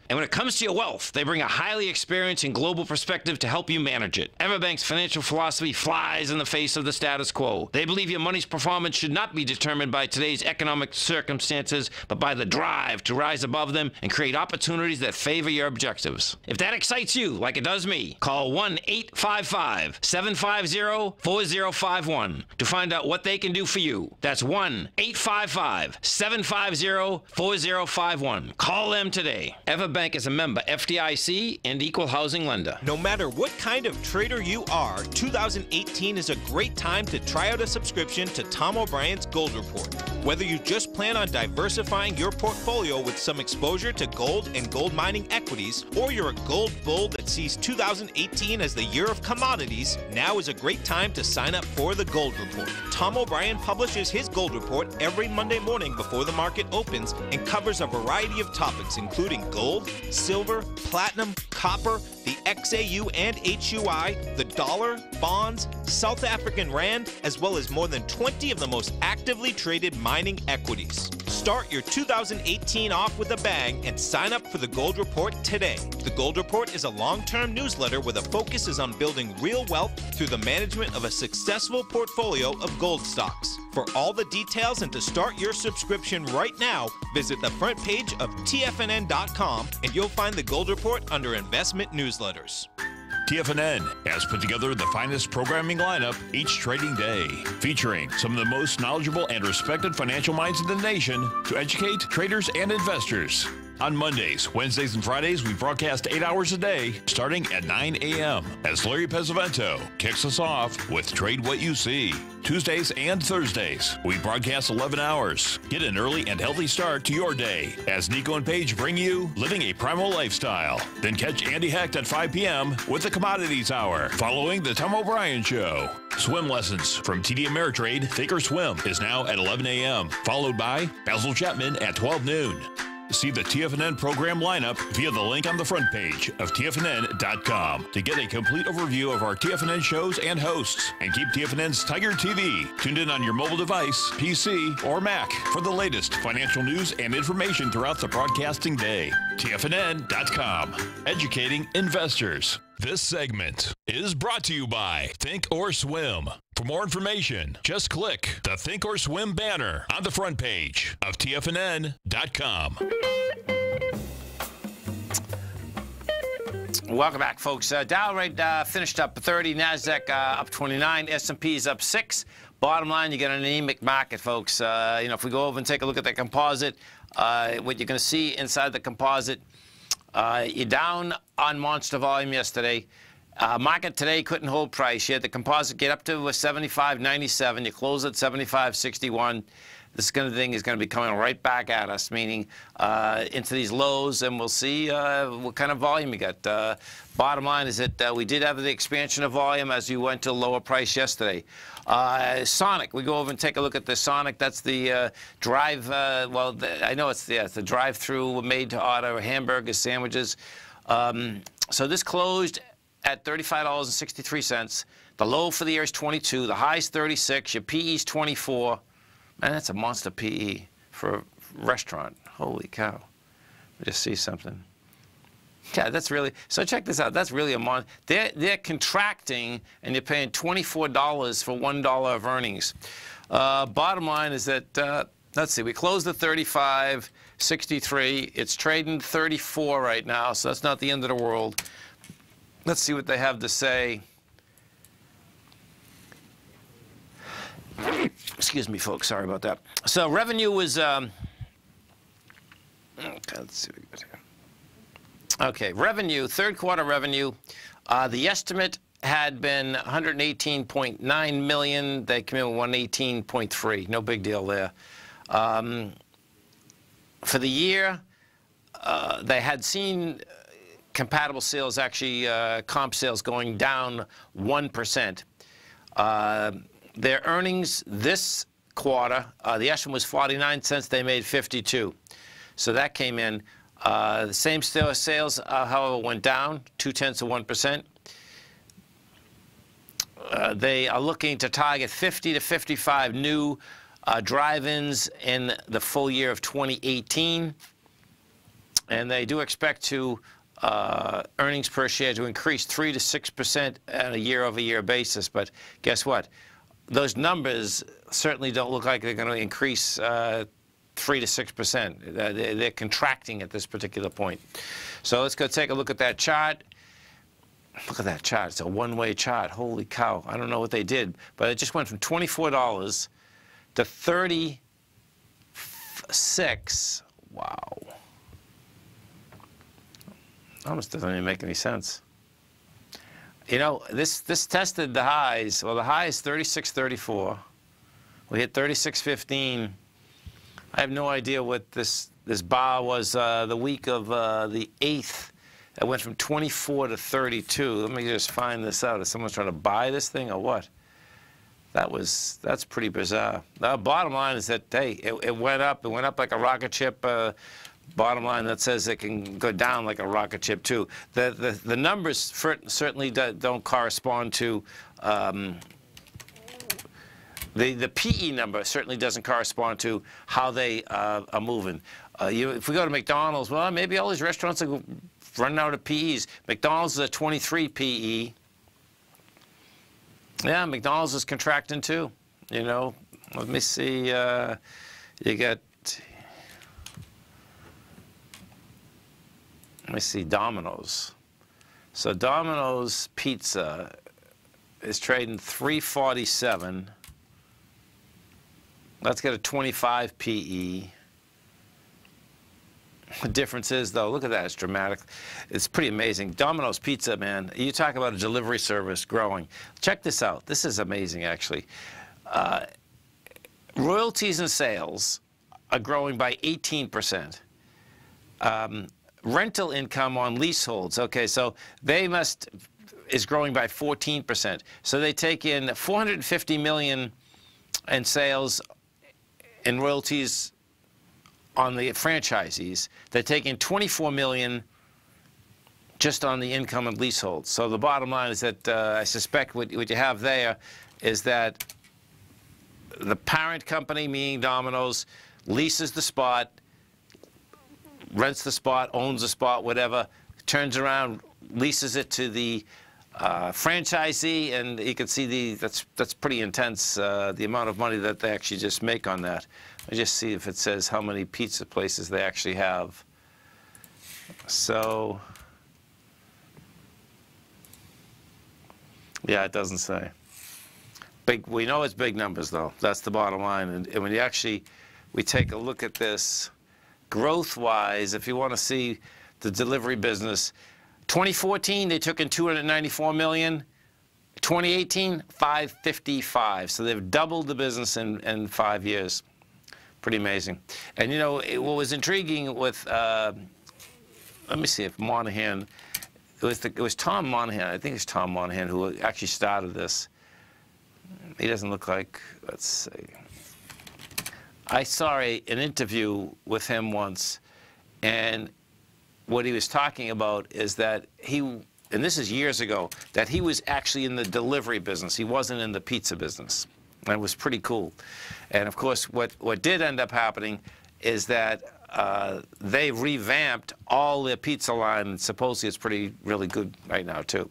Speaker 12: And when it comes to your wealth, they bring a highly experienced and global perspective to help you manage it. Everbank's financial philosophy flies in the face of the status quo. They believe your money's performance should not be determined by today's economic circumstances, but by the drive to rise above them and create opportunities that favor your objectives. If that excites you, like it does me, call 1-855-750-4051 to find out what they can do for you. That's 1-855-750-4051. Call them today. Everbank is a member FDIC and equal housing lender.
Speaker 5: No matter what kind of trader you are, 2018 is a great time to try out a subscription to Tom O'Brien's Gold Report. Whether you just plan on diversifying your portfolio with some exposure to gold and gold mining equities, or you're a gold bull that sees 2018 as the year of commodities, now is a great time to sign up for the Gold Report. Tom O'Brien publishes his Gold Report every Monday morning before the market opens and covers a variety of topics including gold, silver, platinum, copper, the XAU and HUI, the dollar, bonds, South African rand, as well as more than 20 of the most actively traded mining equities. Start your 2018 off with a bang and sign up for the Gold Report today. The Gold Report is a long-term newsletter where the focus is on building real wealth through the management of a successful portfolio of gold stocks. For all the details and to start your subscription right now, visit the front page of TFNN.com and you'll find the Gold Report under Investment Newsletters.
Speaker 1: TFNN has put together the finest programming lineup each trading day, featuring some of the most knowledgeable and respected financial minds in the nation to educate traders and investors. On Mondays, Wednesdays, and Fridays, we broadcast 8 hours a day, starting at 9 a.m. as Larry Pesavento kicks us off with Trade What You See. Tuesdays and Thursdays, we broadcast 11 hours. Get an early and healthy start to your day as Nico and Paige bring you Living a Primal Lifestyle. Then catch Andy Hecht at 5 p.m. with the Commodities Hour, following the Tom O'Brien Show. Swim lessons from TD Ameritrade Think or Swim is now at 11 a.m., followed by Basil Chapman at 12 noon. See the TFNN program lineup via the link on the front page of TFNN.com to get a complete overview of our TFNN shows and hosts. And keep TFNN's Tiger TV tuned in on your mobile device, PC, or Mac for the latest financial news and information throughout the broadcasting day. TFNN.com, educating investors. This segment is brought to you by Think or Swim. For more information, just click the Think or Swim banner on the front page of TFNN.com.
Speaker 2: Welcome back, folks. Dow rate finished up 30, NASDAQ up 29, S&P's up 6. Bottom line, you get an anemic market, folks. If we go over and take a look at the composite, what you're going to see inside the composite, you're down on monster volume yesterday. Market today couldn't hold price. You had the composite get up to 75.97. You close at 75.61. This kind of thing is going to be coming right back at us, meaning into these lows, and we'll see what kind of volume you got. Bottom line is that we did have the expansion of volume as we went to lower price yesterday. Sonic, we go over and take a look at the Sonic. That's the drive, I know it's the drive-through made-to-order hamburger sandwiches. So this closed at $35.63. The low for the year is 22. The high is 36. Your PE is 24. Man, that's a monster PE for a restaurant. Holy cow. Let me just see something. Yeah, that's really, so check this out. That's really a monster. They're contracting, and you're paying $24 for $1 of earnings. Bottom line is that, let's see, we closed at 35.63. It's trading 34 right now, so that's not the end of the world. Let's see what they have to say. Excuse me, folks. Sorry about that. So revenue was, okay, let's see what we got here. Okay, revenue, third quarter revenue. The estimate had been $118.9 million. They came in with $118.3. No big deal there. For the year, they had seen compatible sales, actually comp sales going down 1%. Their earnings this quarter, the estimate was 49 cents. They made 52. So that came in. The same store sales, however, went down 0.2%. They are looking to target 50 to 55 new drive-ins in the full year of 2018. and they do expect to earnings per share to increase 3 to 6% on a year-over-year basis. But guess what? Those numbers certainly don't look like they're going to increase 3 to 6%. They're contracting at this particular point. So let's go take a look at that chart. Look at that chart. It's a one-way chart. Holy cow. I don't know what they did, but it just went from $24 to $36. Wow. Almost doesn't even make any sense. You know, this tested the highs. Well, the high is 36.34. We hit 36.15. I have no idea what this bar was the week of the 8th. It went from 24 to 32. Let me just find this out. Is someone trying to buy this thing or what? That's pretty bizarre. The bottom line is that, hey, it went up. It went up like a rocket ship. Bottom line that says it can go down like a rocket ship too. The numbers certainly don't correspond to the PE number certainly doesn't correspond to how they are moving. If we go to McDonald's, well, maybe all these restaurants are running out of PEs. McDonald's is a 23 PE. Yeah, McDonald's is contracting too. You know, let me see. You got. Let me see, Domino's. So Domino's Pizza is trading $3.47. Let's get a 25 PE. The difference is, though, look at that, it's dramatic. It's pretty amazing. Domino's Pizza, man, you talk about a delivery service growing. Check this out. This is amazing, actually. Royalties and sales are growing by 18%. Rental income on leaseholds, okay, so is growing by 14%. So they take in $450 million in sales and royalties on the franchisees. They take in $24 million just on the income and leaseholds. So the bottom line is that I suspect what you have there is that the parent company, meaning Domino's, leases the spot, rents the spot, owns the spot, whatever, turns around, leases it to the franchisee, and you can see that's pretty intense, the amount of money that they actually just make on that. Let me just see if it says how many pizza places they actually have. So, yeah, it doesn't say. We know it's big numbers, though. That's the bottom line. And when we take a look at this, growth-wise, if you want to see the delivery business, 2014 they took in $294 million. 2018, $555. So they've doubled the business in 5 years. Pretty amazing. And you know what was intriguing with let me see if Monahan. It was Tom Monahan. I think it's Tom Monahan who actually started this. He doesn't look like. Let's see. I saw an interview with him once, and what he was talking about is that and this is years ago, that he was actually in the delivery business. He wasn't in the pizza business. And it was pretty cool. And of course, what did end up happening is that they revamped all their pizza line, and supposedly it's really good right now too.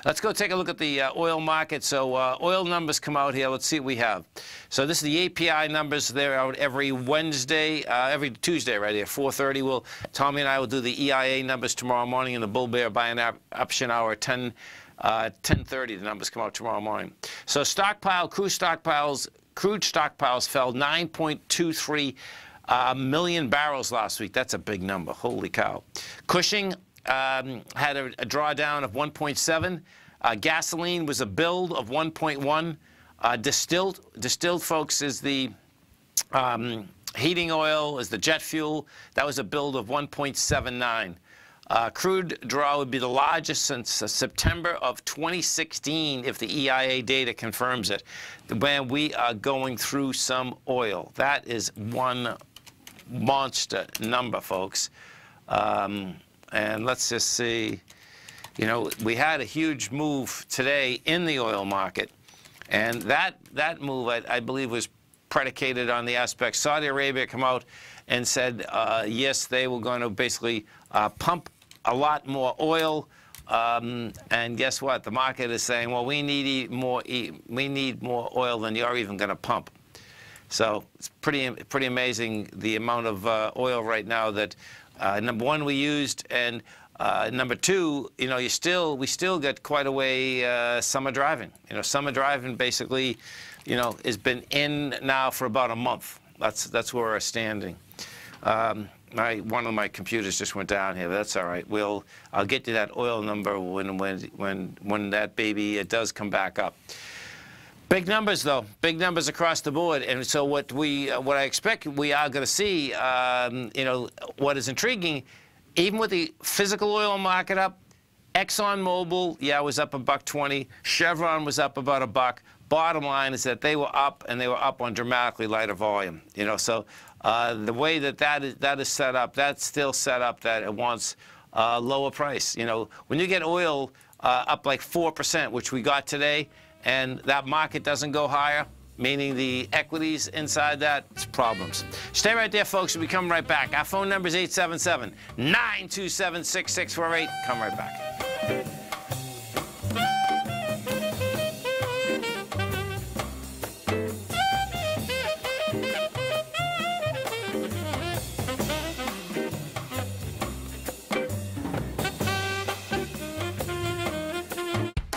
Speaker 2: Let's go take a look at the oil market. So oil numbers come out here. Let's see what we have. So this is the API numbers. They're out every Wednesday, every Tuesday right here, 4:30. Tommy and I will do the EIA numbers tomorrow morning in the Bull Bear buying option hour at 10:30. The numbers come out tomorrow morning. So crude stockpiles fell 9.23 million barrels last week. That's a big number. Holy cow. Cushing had a drawdown of 1.7. Gasoline was a build of 1.1. Distilled, folks, is the heating oil, is the jet fuel. That was a build of 1.79. Crude draw would be the largest since September of 2016, if the EIA data confirms it, when we are going through some oil. That is one monster number, folks. And let's just see, you know, we had a huge move today in the oil market, and that move, I believe, was predicated on the aspect. Saudi Arabia come out and said, yes, they were going to basically pump a lot more oil. And guess what? The market is saying, well, we need more oil than you're even going to pump. So it's pretty amazing the amount of oil right now that number one we used, and number two, you know, we still get quite a way summer driving. You know, summer driving basically, you know, has been in now for about a month. That's where we're standing. One of my computers just went down here, but that's all right. I'll get to that oil number when that baby does come back up. Big numbers, though. Big numbers across the board. And so what I expect we are going to see, you know, what is intriguing, even with the physical oil market up, ExxonMobil, yeah, was up $1.20. Chevron was up about $1. Bottom line is that they were up, and they were up on dramatically lighter volume. You know, so the way that is set up, that's still set up that it wants lower price. You know, when you get oil up like 4%, which we got today, and that market doesn't go higher, meaning the equities inside that, it's problems. Stay right there, folks. We'll be coming right back. Our phone number is 877-927-6648. Come right back.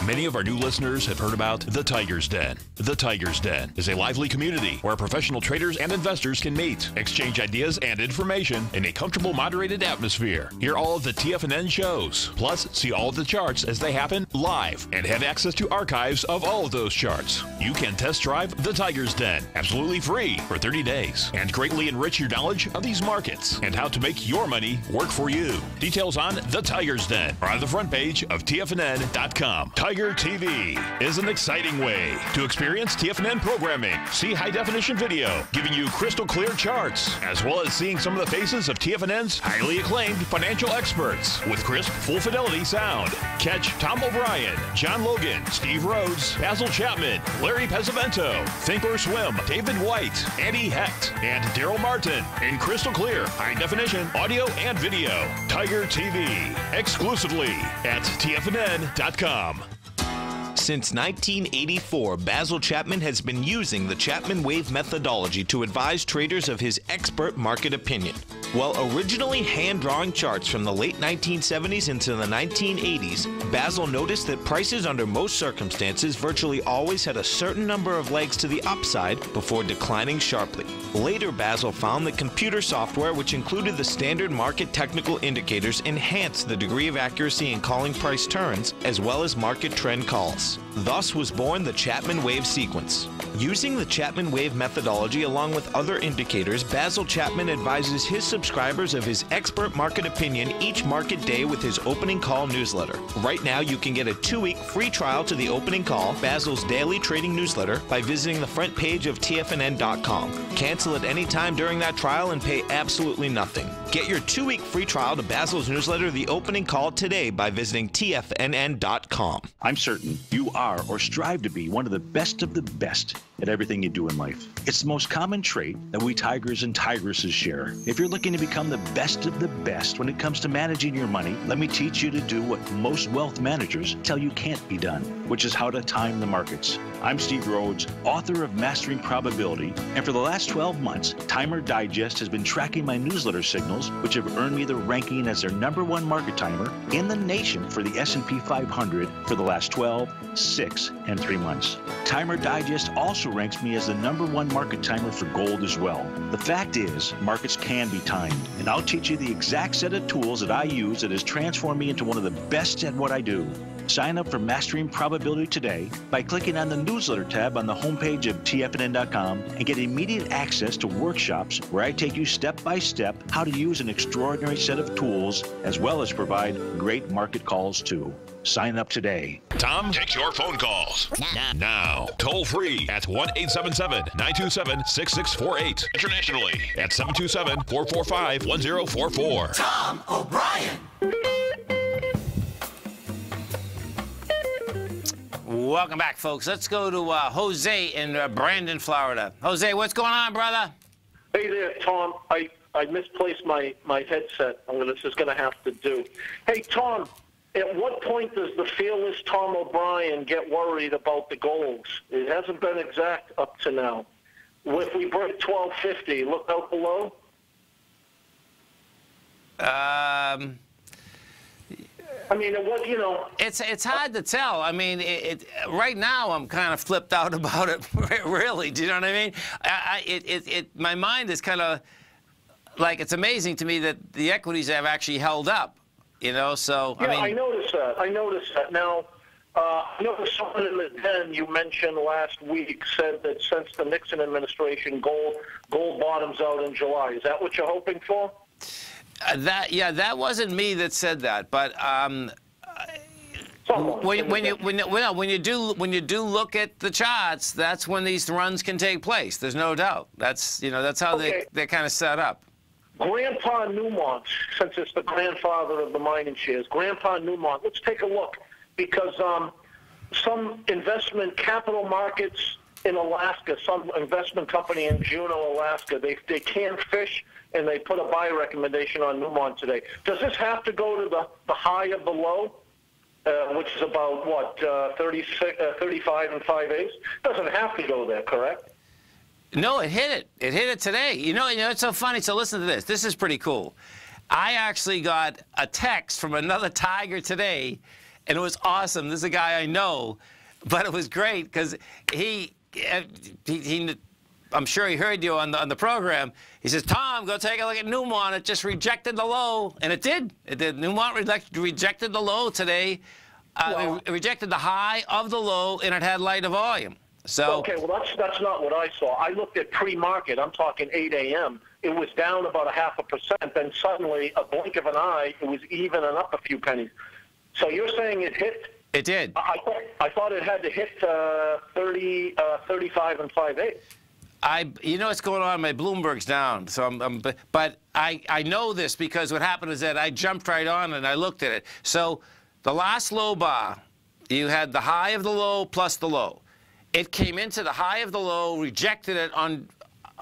Speaker 1: Many of our new listeners have heard about the Tiger's Den. The Tiger's Den is a lively community where professional traders and investors can meet, exchange ideas and information in a comfortable, moderated atmosphere. Hear all of the TFNN shows, plus see all of the charts as they happen live and have access to archives of all of those charts. You can test drive the Tiger's Den absolutely free for 30 days and greatly enrich your knowledge of these markets and how to make your money work for you. Details on the Tiger's Den are on the front page of TFNN.com. Tiger TV is an exciting way to experience TFNN programming. See high-definition video giving you crystal clear charts, as well as seeing some of the faces of TFNN's highly acclaimed financial experts with crisp, full-fidelity sound. Catch Tom O'Brien, John Logan, Steve Rhodes, Basil Chapman, Larry Pesavento, Think or Swim, David White, Andy Hecht, and Daryl Martin in crystal clear, high-definition audio and video. Tiger TV, exclusively at TFNN.com.
Speaker 5: Since 1984, Basil Chapman has been using the Chapman Wave methodology to advise traders of his expert market opinion. While originally hand-drawing charts from the late 1970s into the 1980s, Basil noticed that prices under most circumstances virtually always had a certain number of legs to the upside before declining sharply. Later, Basil found that computer software, which included the standard market technical indicators, enhanced the degree of accuracy in calling price turns, as well as market trend calls. Thus was born the Chapman Wave sequence. Using the Chapman Wave methodology along with other indicators, Basil Chapman advises his subscribers of his expert market opinion each market day with his opening call newsletter. Right now, you can get a 2-week free trial to the opening call, Basil's daily trading newsletter, by visiting the front page of TFNN.com. Cancel at any time during that trial and pay absolutely nothing. Get your 2-week free trial to Basil's newsletter, The Opening Call, today by visiting TFNN.com.
Speaker 8: I'm certain you are or strive to be one of the best at everything you do in life. It's the most common trait that we tigers and tigresses share. If you're looking to become the best of the best when it comes to managing your money, let me teach you to do what most wealth managers tell you can't be done, which is how to time the markets. I'm Steve Rhodes, author of Mastering Probability, and for the last 12 months, Timer Digest has been tracking my newsletter signals, which have earned me the ranking as their #1 market timer in the nation for the S&P 500 for the last 12, 6, and 3 months. Timer Digest also ranks me as the #1 market timer for gold as well. The fact is, markets can be timed, and I'll teach you the exact set of tools that I use that has transformed me into one of the best at what I do. Sign up for Mastering Probability today by clicking on the newsletter tab on the homepage of TFNN.com and get immediate access to workshops where I take you step by step how to use an extraordinary set of tools, as well as provide great market calls too. Sign up today.
Speaker 1: Tom takes your phone calls now. Toll free at 1-877-927-6648. Internationally at 727-445-1044.
Speaker 14: Tom O'Brien.
Speaker 2: Welcome back, folks. Let's go to Jose in Brandon, Florida. Jose, what's going on, brother?
Speaker 14: Hey there, Tom. I misplaced my headset. This is going to have to do. Hey, Tom, at what point does the fearless Tom O'Brien get worried about the goals? It hasn't been exact up to now. If we break 1250, look out below. I mean,
Speaker 2: it's hard to tell. I mean, right now I'm kind of flipped out about it. Really, do you know what I mean? My mind is kind of like, it's amazing to me that the equities have actually held up. You know, so
Speaker 14: yeah,
Speaker 2: I mean,
Speaker 14: I noticed that. Now, I noticed someone in the den you mentioned last week said that since the Nixon administration, gold bottoms out in July. Is that what you're hoping for?
Speaker 2: That wasn't me that said that, but when you do look at the charts, that's when these runs can take place. There's no doubt. That's how they're kind of set up.
Speaker 14: Grandpa Newmont, since it's the grandfather of the mining shares, Grandpa Newmont. Let's take a look, because some investment capital markets in Alaska, some investment company in Juneau, Alaska, they can fish. And they put a buy recommendation on Newmont today. Does this have to go to the high of the low, which is about, what, 35 and 5/8? Doesn't have to go there, correct?
Speaker 2: No, it hit it. It hit it today. You know, it's so funny. So listen to this. This is pretty cool. I actually got a text from another Tiger today, and it was awesome. This is a guy I know, but it was great because he I'm sure he heard you on the program. He says, Tom, go take a look at Newmont. It just rejected the low. And it did. It did. Newmont rejected the low today. It rejected the high of the low, and it had lighter volume. So
Speaker 14: okay, well, that's not what I saw. I looked at pre-market. I'm talking 8 a.m. It was down about 0.5%. Then suddenly, a blink of an eye, it was even and up a few pennies. So you're saying it hit?
Speaker 2: It did.
Speaker 14: I thought it had to hit 35 and 5/8.
Speaker 2: You know what's going on? My Bloomberg's down, so but I know this because what happened is that I jumped right on and I looked at it. So the last low bar, you had the high of the low plus the low. It came into the high of the low, rejected it on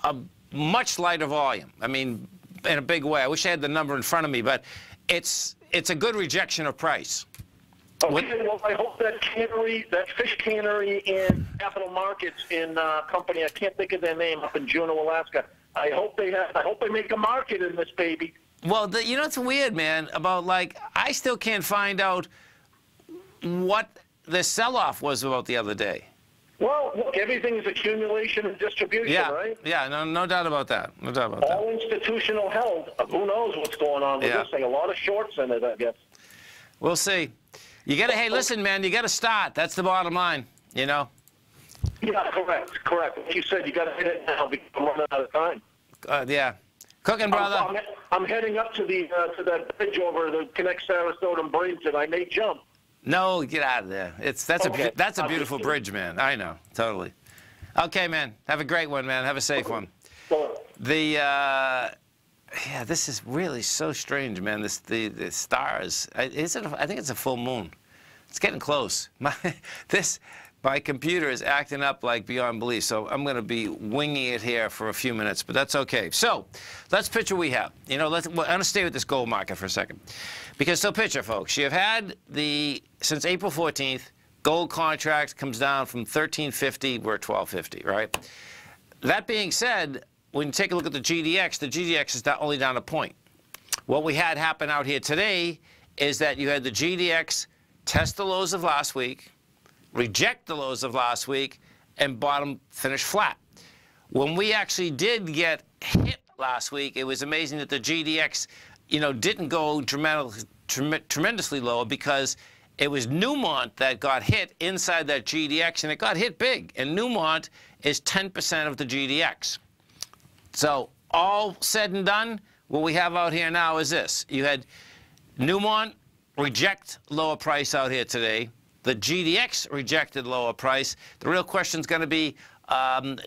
Speaker 2: a much lighter volume. I mean, in a big way. I wish I had the number in front of me, but it's a good rejection of price.
Speaker 14: Okay, well, I hope that fish cannery in capital markets in company, I can't think of their name, up in Juneau, Alaska. I hope they make a market in this baby.
Speaker 2: Well, you know, it's weird, man, about, like, I still can't find out what the sell-off was about the other day.
Speaker 14: Well, look, everything's accumulation and distribution, right?
Speaker 2: Yeah, no doubt about that. No doubt about that.
Speaker 14: All institutional held. Who knows what's going on with this thing? A lot of shorts in it, I guess.
Speaker 2: We'll see. You got to, hey, listen, man, you got to start. That's the bottom line, you know?
Speaker 14: Yeah, correct. Like you said, you got to hit it now because I'm running out of time.
Speaker 2: Yeah. Cooking, brother.
Speaker 14: I'm heading up to that bridge over the connect Sarasota and Bridge, and I may jump.
Speaker 2: No, get out of there. That's a beautiful bridge, man. I know, totally. Okay, man. Have a great one, man. Have a safe one. Yeah, this is really so strange, man. The stars. I think it's a full moon. It's getting close. My computer is acting up like beyond belief, so I'm going to be winging it here for a few minutes, but that's okay. So let's picture we have. You know, I'm going to stay with this gold market for a second, because so picture, folks. You've had since April 14th, gold contract comes down from 1350. We're at 1250, right? That being said, when you take a look at the GDX is not only down a point. What we had happen out here today is that you had the GDX test the lows of last week, reject the lows of last week, and bottom finish flat. When we actually did get hit last week, it was amazing that the GDX, you know, didn't go tremendously low because it was Newmont that got hit inside that GDX, and it got hit big. And Newmont is 10% of the GDX. So all said and done, what we have out here now is this. You had Newmont reject lower price out here today. The GDX rejected lower price. The real question is going to be,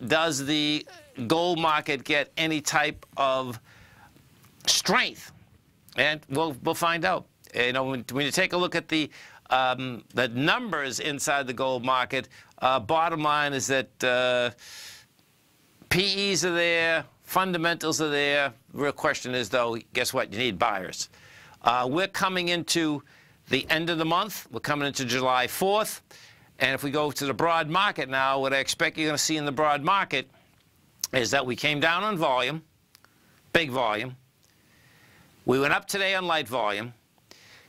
Speaker 2: does the gold market get any type of strength? And we'll find out. You know, when you take a look at the the numbers inside the gold market, bottom line is that PEs are there, fundamentals are there. The real question is, though, guess what? You need buyers. We're coming into the end of the month. We're coming into July 4th. And if we go to the broad market now, what I expect you're going to see in the broad market is that we came down on volume, big volume. We went up today on light volume.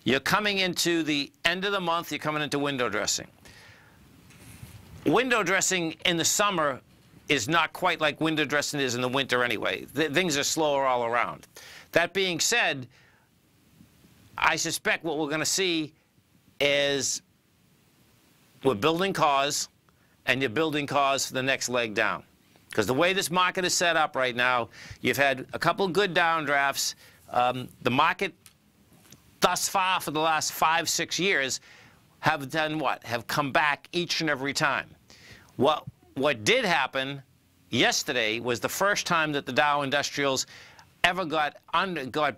Speaker 2: You're coming into the end of the month. You're coming into window dressing. Window dressing in the summer is not quite like window dressing is in the winter anyway. Things are slower all around. That being said, I suspect what we're going to see is we're building cause, and you're building cause for the next leg down. Because the way this market is set up right now, you've had a couple good downdrafts. The market thus far for the last 5-6 years have done what? Have come back each and every time. What did happen yesterday was the first time that the Dow Industrials ever got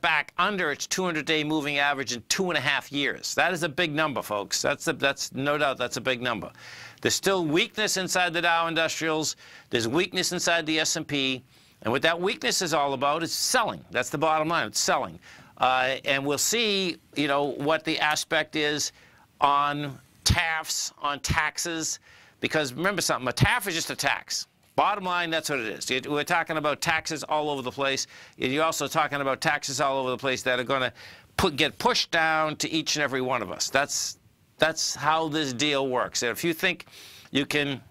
Speaker 2: back under its 200-day moving average in 2.5 years. That is a big number, folks. That's no doubt that's a big number. There's still weakness inside the Dow Industrials. There's weakness inside the S&P. And what that weakness is all about is selling. That's the bottom line. It's selling. And we'll see, you know, what the aspect is on tariffs, on taxes. Because remember something, a tariff is just a tax. Bottom line, that's what it is. We're talking about taxes all over the place. You're also talking about taxes all over the place that are going to get pushed down to each and every one of us. That's how this deal works. If you think you can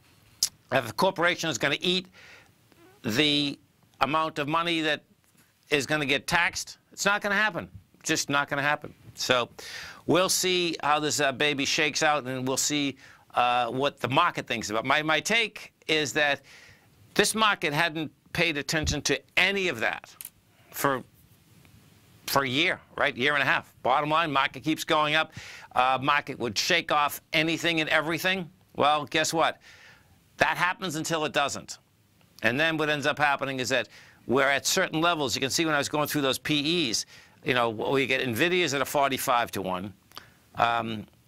Speaker 2: have a corporation that's going to eat the amount of money that is going to get taxed, it's not going to happen. It's just not going to happen. So we'll see how this baby shakes out, and we'll see what the market thinks about it. My take is that this market hadn't paid attention to any of that for a year, right? Year and a half. Bottom line, market keeps going up. Market would shake off anything and everything. Well, guess what? That happens until it doesn't. And then what ends up happening is that we're at certain levels. You can see when I was going through those PEs, you know, we get NVIDIA's at a 45 to 1.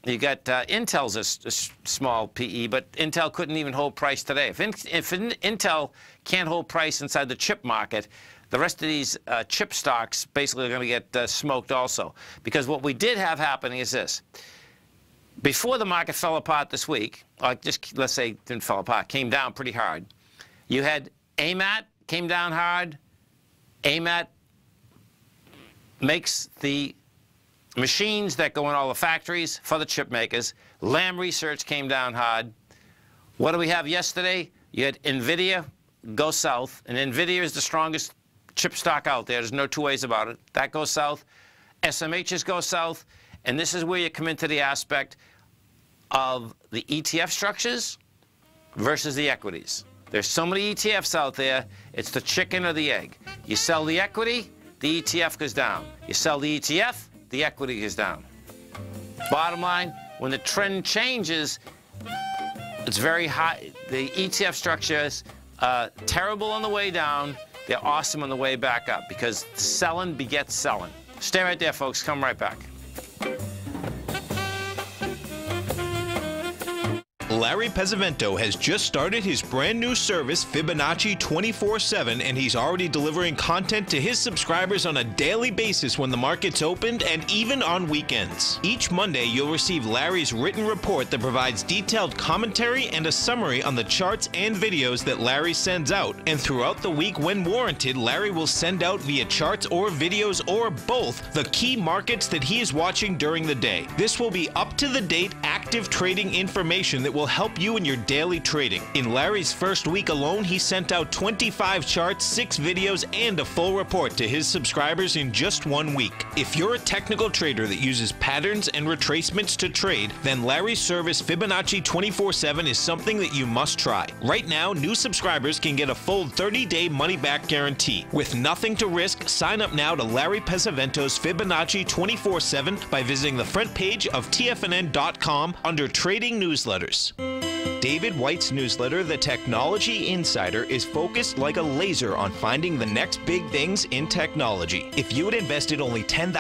Speaker 2: You got Intel's a small PE, but Intel couldn't even hold price today. If Intel can't hold price inside the chip market, the rest of these chip stocks basically are going to get smoked also. Because what we did have happening is this. Before the market fell apart this week, or just let's say it didn't fall apart, came down pretty hard, you had AMAT came down hard. AMAT makes the machines that go in all the factories for the chip makers. Lam Research came down hard. What do we have yesterday? You had NVIDIA go south, and NVIDIA is the strongest chip stock out there. There's no two ways about it. That goes south. SMHs go south, and this is where you come into the aspect of the ETF structures versus the equities. There's so many ETFs out there, it's the chicken or the egg. You sell the equity, the ETF goes down. You sell the ETF, the equity goes down. Bottom line, when the trend changes, it's very high. The ETF structure is terrible on the way down. They're awesome on the way back up because selling begets selling. Stay right there, folks. Come right back.
Speaker 5: Larry Pesavento has just started his brand new service, Fibonacci 24/7, and he's already delivering content to his subscribers on a daily basis when the market's opened and even on weekends. Each Monday, you'll receive Larry's written report that provides detailed commentary and a summary on the charts and videos that Larry sends out. And throughout the week, when warranted, Larry will send out via charts or videos or both the key markets that he is watching during the day. This will be up-to-the-date, active trading information that will help you in your daily trading. In Larry's first week alone, he sent out 25 charts, 6 videos, and a full report to his subscribers in just 1 week. If you're a technical trader that uses patterns and retracements to trade, then Larry's service Fibonacci 24/7 is something that you must try. Right now, new subscribers can get a full 30-day money-back guarantee. With nothing to risk, sign up now to Larry Pesavento's Fibonacci 24/7 by visiting the front page of TFNN.com under Trading Newsletters. David White's newsletter, The Technology Insider, is focused like a laser on finding the next big things in technology. If you had invested only $10,000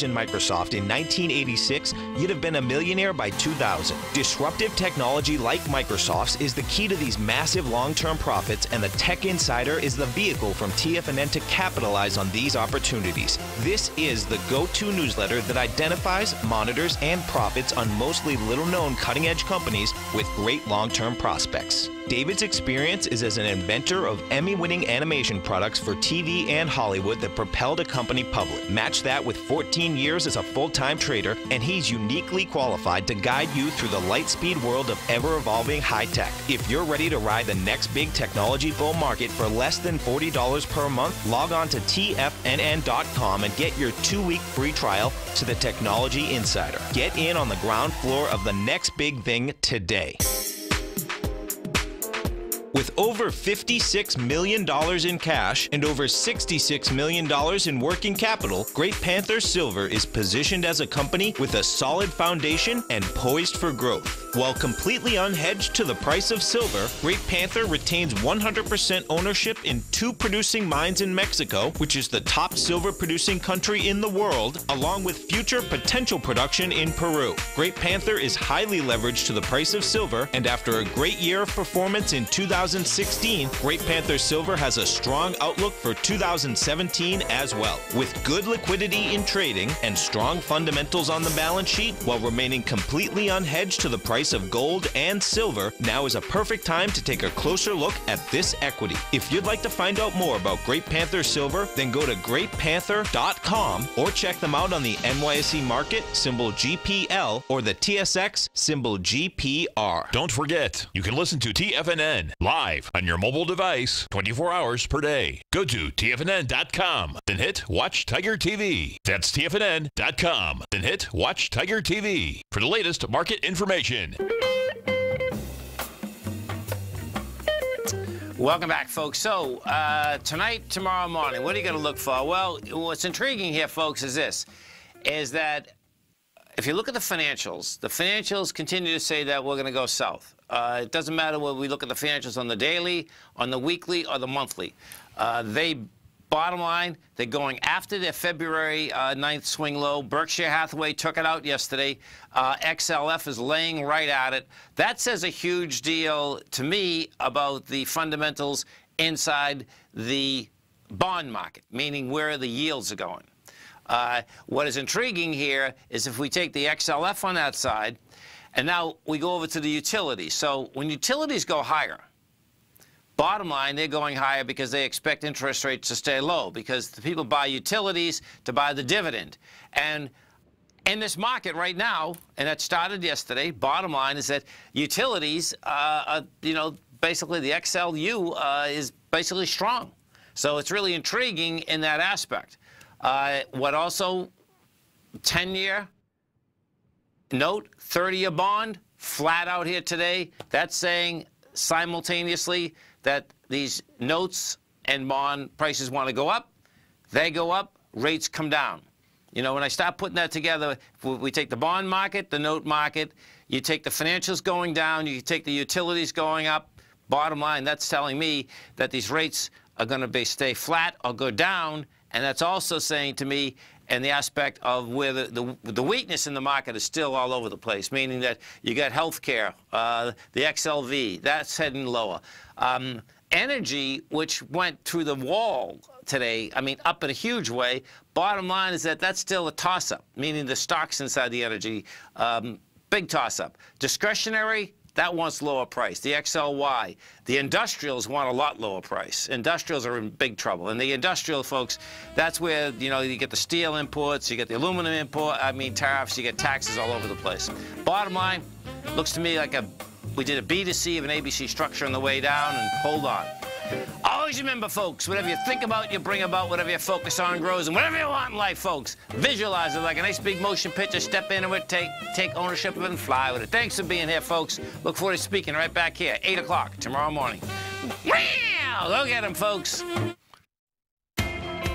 Speaker 5: in Microsoft in 1986, you'd have been a millionaire by 2000. Disruptive technology like Microsoft's is the key to these massive long-term profits, and the Tech Insider is the vehicle from TFNN to capitalize on these opportunities. This is the go-to newsletter that identifies, monitors, and profits on mostly little-known cutting-edge companies with great long-term prospects. David's experience is as an inventor of Emmy-winning animation products for TV and Hollywood that propelled a company public. Match that with 14 years as a full-time trader, and he's uniquely qualified to guide you through the light-speed world of ever-evolving high-tech. If you're ready to ride the next big technology bull market for less than $40 per month, log on to TFNN.com and get your 2-week free trial to the Technology Insider. Get in on the ground floor of the next big thing today. With over $56 million in cash and over $66 million in working capital, Great Panther Silver is positioned as a company with a solid foundation and poised for growth. While completely unhedged to the price of silver, Great Panther retains 100% ownership in 2 producing mines in Mexico, which is the top silver-producing country in the world, along with future potential production in Peru. Great Panther is highly leveraged to the price of silver, and after a great year of performance in 2016, Great Panther Silver has a strong outlook for 2017 as well. With good liquidity in trading and strong fundamentals on the balance sheet, while remaining completely unhedged to the price of gold and silver, now is a perfect time to take a closer look at this equity. If you'd like to find out more about Great Panther Silver, then go to greatpanther.com or check them out on the NYSE market, symbol GPL, or the TSX, symbol GPR.
Speaker 1: Don't forget, you can listen to TFNN live on your mobile device 24 hours per day. Go to TFNN.com, then hit Watch Tiger TV. That's TFNN.com, then hit Watch Tiger TV for the latest market information.
Speaker 2: Welcome back, folks. So, tonight, tomorrow morning, what are you going to look for? Well, what's intriguing here, folks, is this, is that if you look at the financials continue to say that we're going to go south. It doesn't matter whether we look at the financials on the daily, on the weekly, or the monthly. Bottom line, they're going after their February 9th swing low. Berkshire Hathaway took it out yesterday. XLF is laying right at it. That says a huge deal to me about the fundamentals inside the bond market, meaning where the yields are going. What is intriguing here is if we take the XLF on that side, and now we go over to the utilities. So when utilities go higher, bottom line, they're going higher because they expect interest rates to stay low, because the people buy utilities to buy the dividend. And in this market right now, and that started yesterday, bottom line is that utilities, basically the XLU is basically strong. So it's really intriguing in that aspect. What also, 10-year note, 30-year bond, flat out here today. That's saying simultaneously that these notes and bond prices want to go up. They go up, rates come down. You know, when I start putting that together, we take the bond market, the note market, you take the financials going down, you take the utilities going up. Bottom line, that's telling me that these rates are going to stay flat or go down. And that's also saying to me, and the aspect of where the weakness in the market is still all over the place, meaning that you got healthcare, the XLV, that's heading lower. Energy, which went through the wall today, I mean, up in a huge way. Bottom line is that that's still a toss-up, meaning the stocks inside the energy, big toss-up. Discretionary, that wants lower price. The XLY. The industrials want a lot lower price. Industrials are in big trouble. And the industrial folks, that's where, you get the steel imports, you get the aluminum import, tariffs, you get taxes all over the place. Bottom line, looks to me like we did a B to C of an ABC structure on the way down, and hold on. Always remember, folks, whatever you think about, you bring about. Whatever you focus on grows. And whatever you want in life, folks, visualize it like a nice big motion picture. Step into it, take ownership of it, and fly with it. Thanks for being here, folks. Look forward to speaking right back here, 8 o'clock tomorrow morning. Wow! Go get them, folks.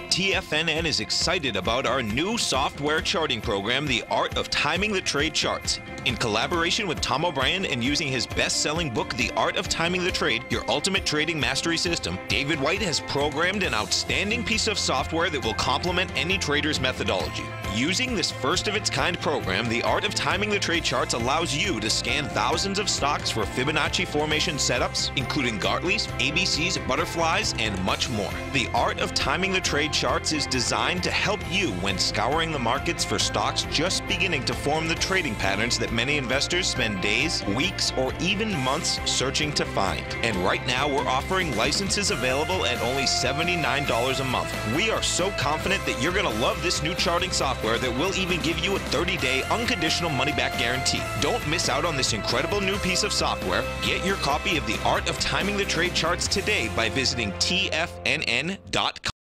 Speaker 5: TFNN is excited about our new software charting program, The Art of Timing the Trade Charts. In collaboration with Tom O'Brien and using his best-selling book, The Art of Timing the Trade, Your Ultimate Trading Mastery System, David White has programmed an outstanding piece of software that will complement any trader's methodology. Using this first-of-its-kind program, The Art of Timing the Trade Charts allows you to scan thousands of stocks for Fibonacci formation setups, including Gartley's, ABC's, butterflies, and much more. The Art of Timing the Trade Charts is designed to help you when scouring the markets for stocks just beginning to form the trading patterns that many investors spend days, weeks, or even months searching to find. And right now, we're offering licenses available at only $79 a month. We are so confident that you're going to love this new charting software that will even give you a 30-day unconditional money-back guarantee. Don't miss out on this incredible new piece of software. Get your copy of The Art of Timing the Trade Charts today by visiting TFNN.com.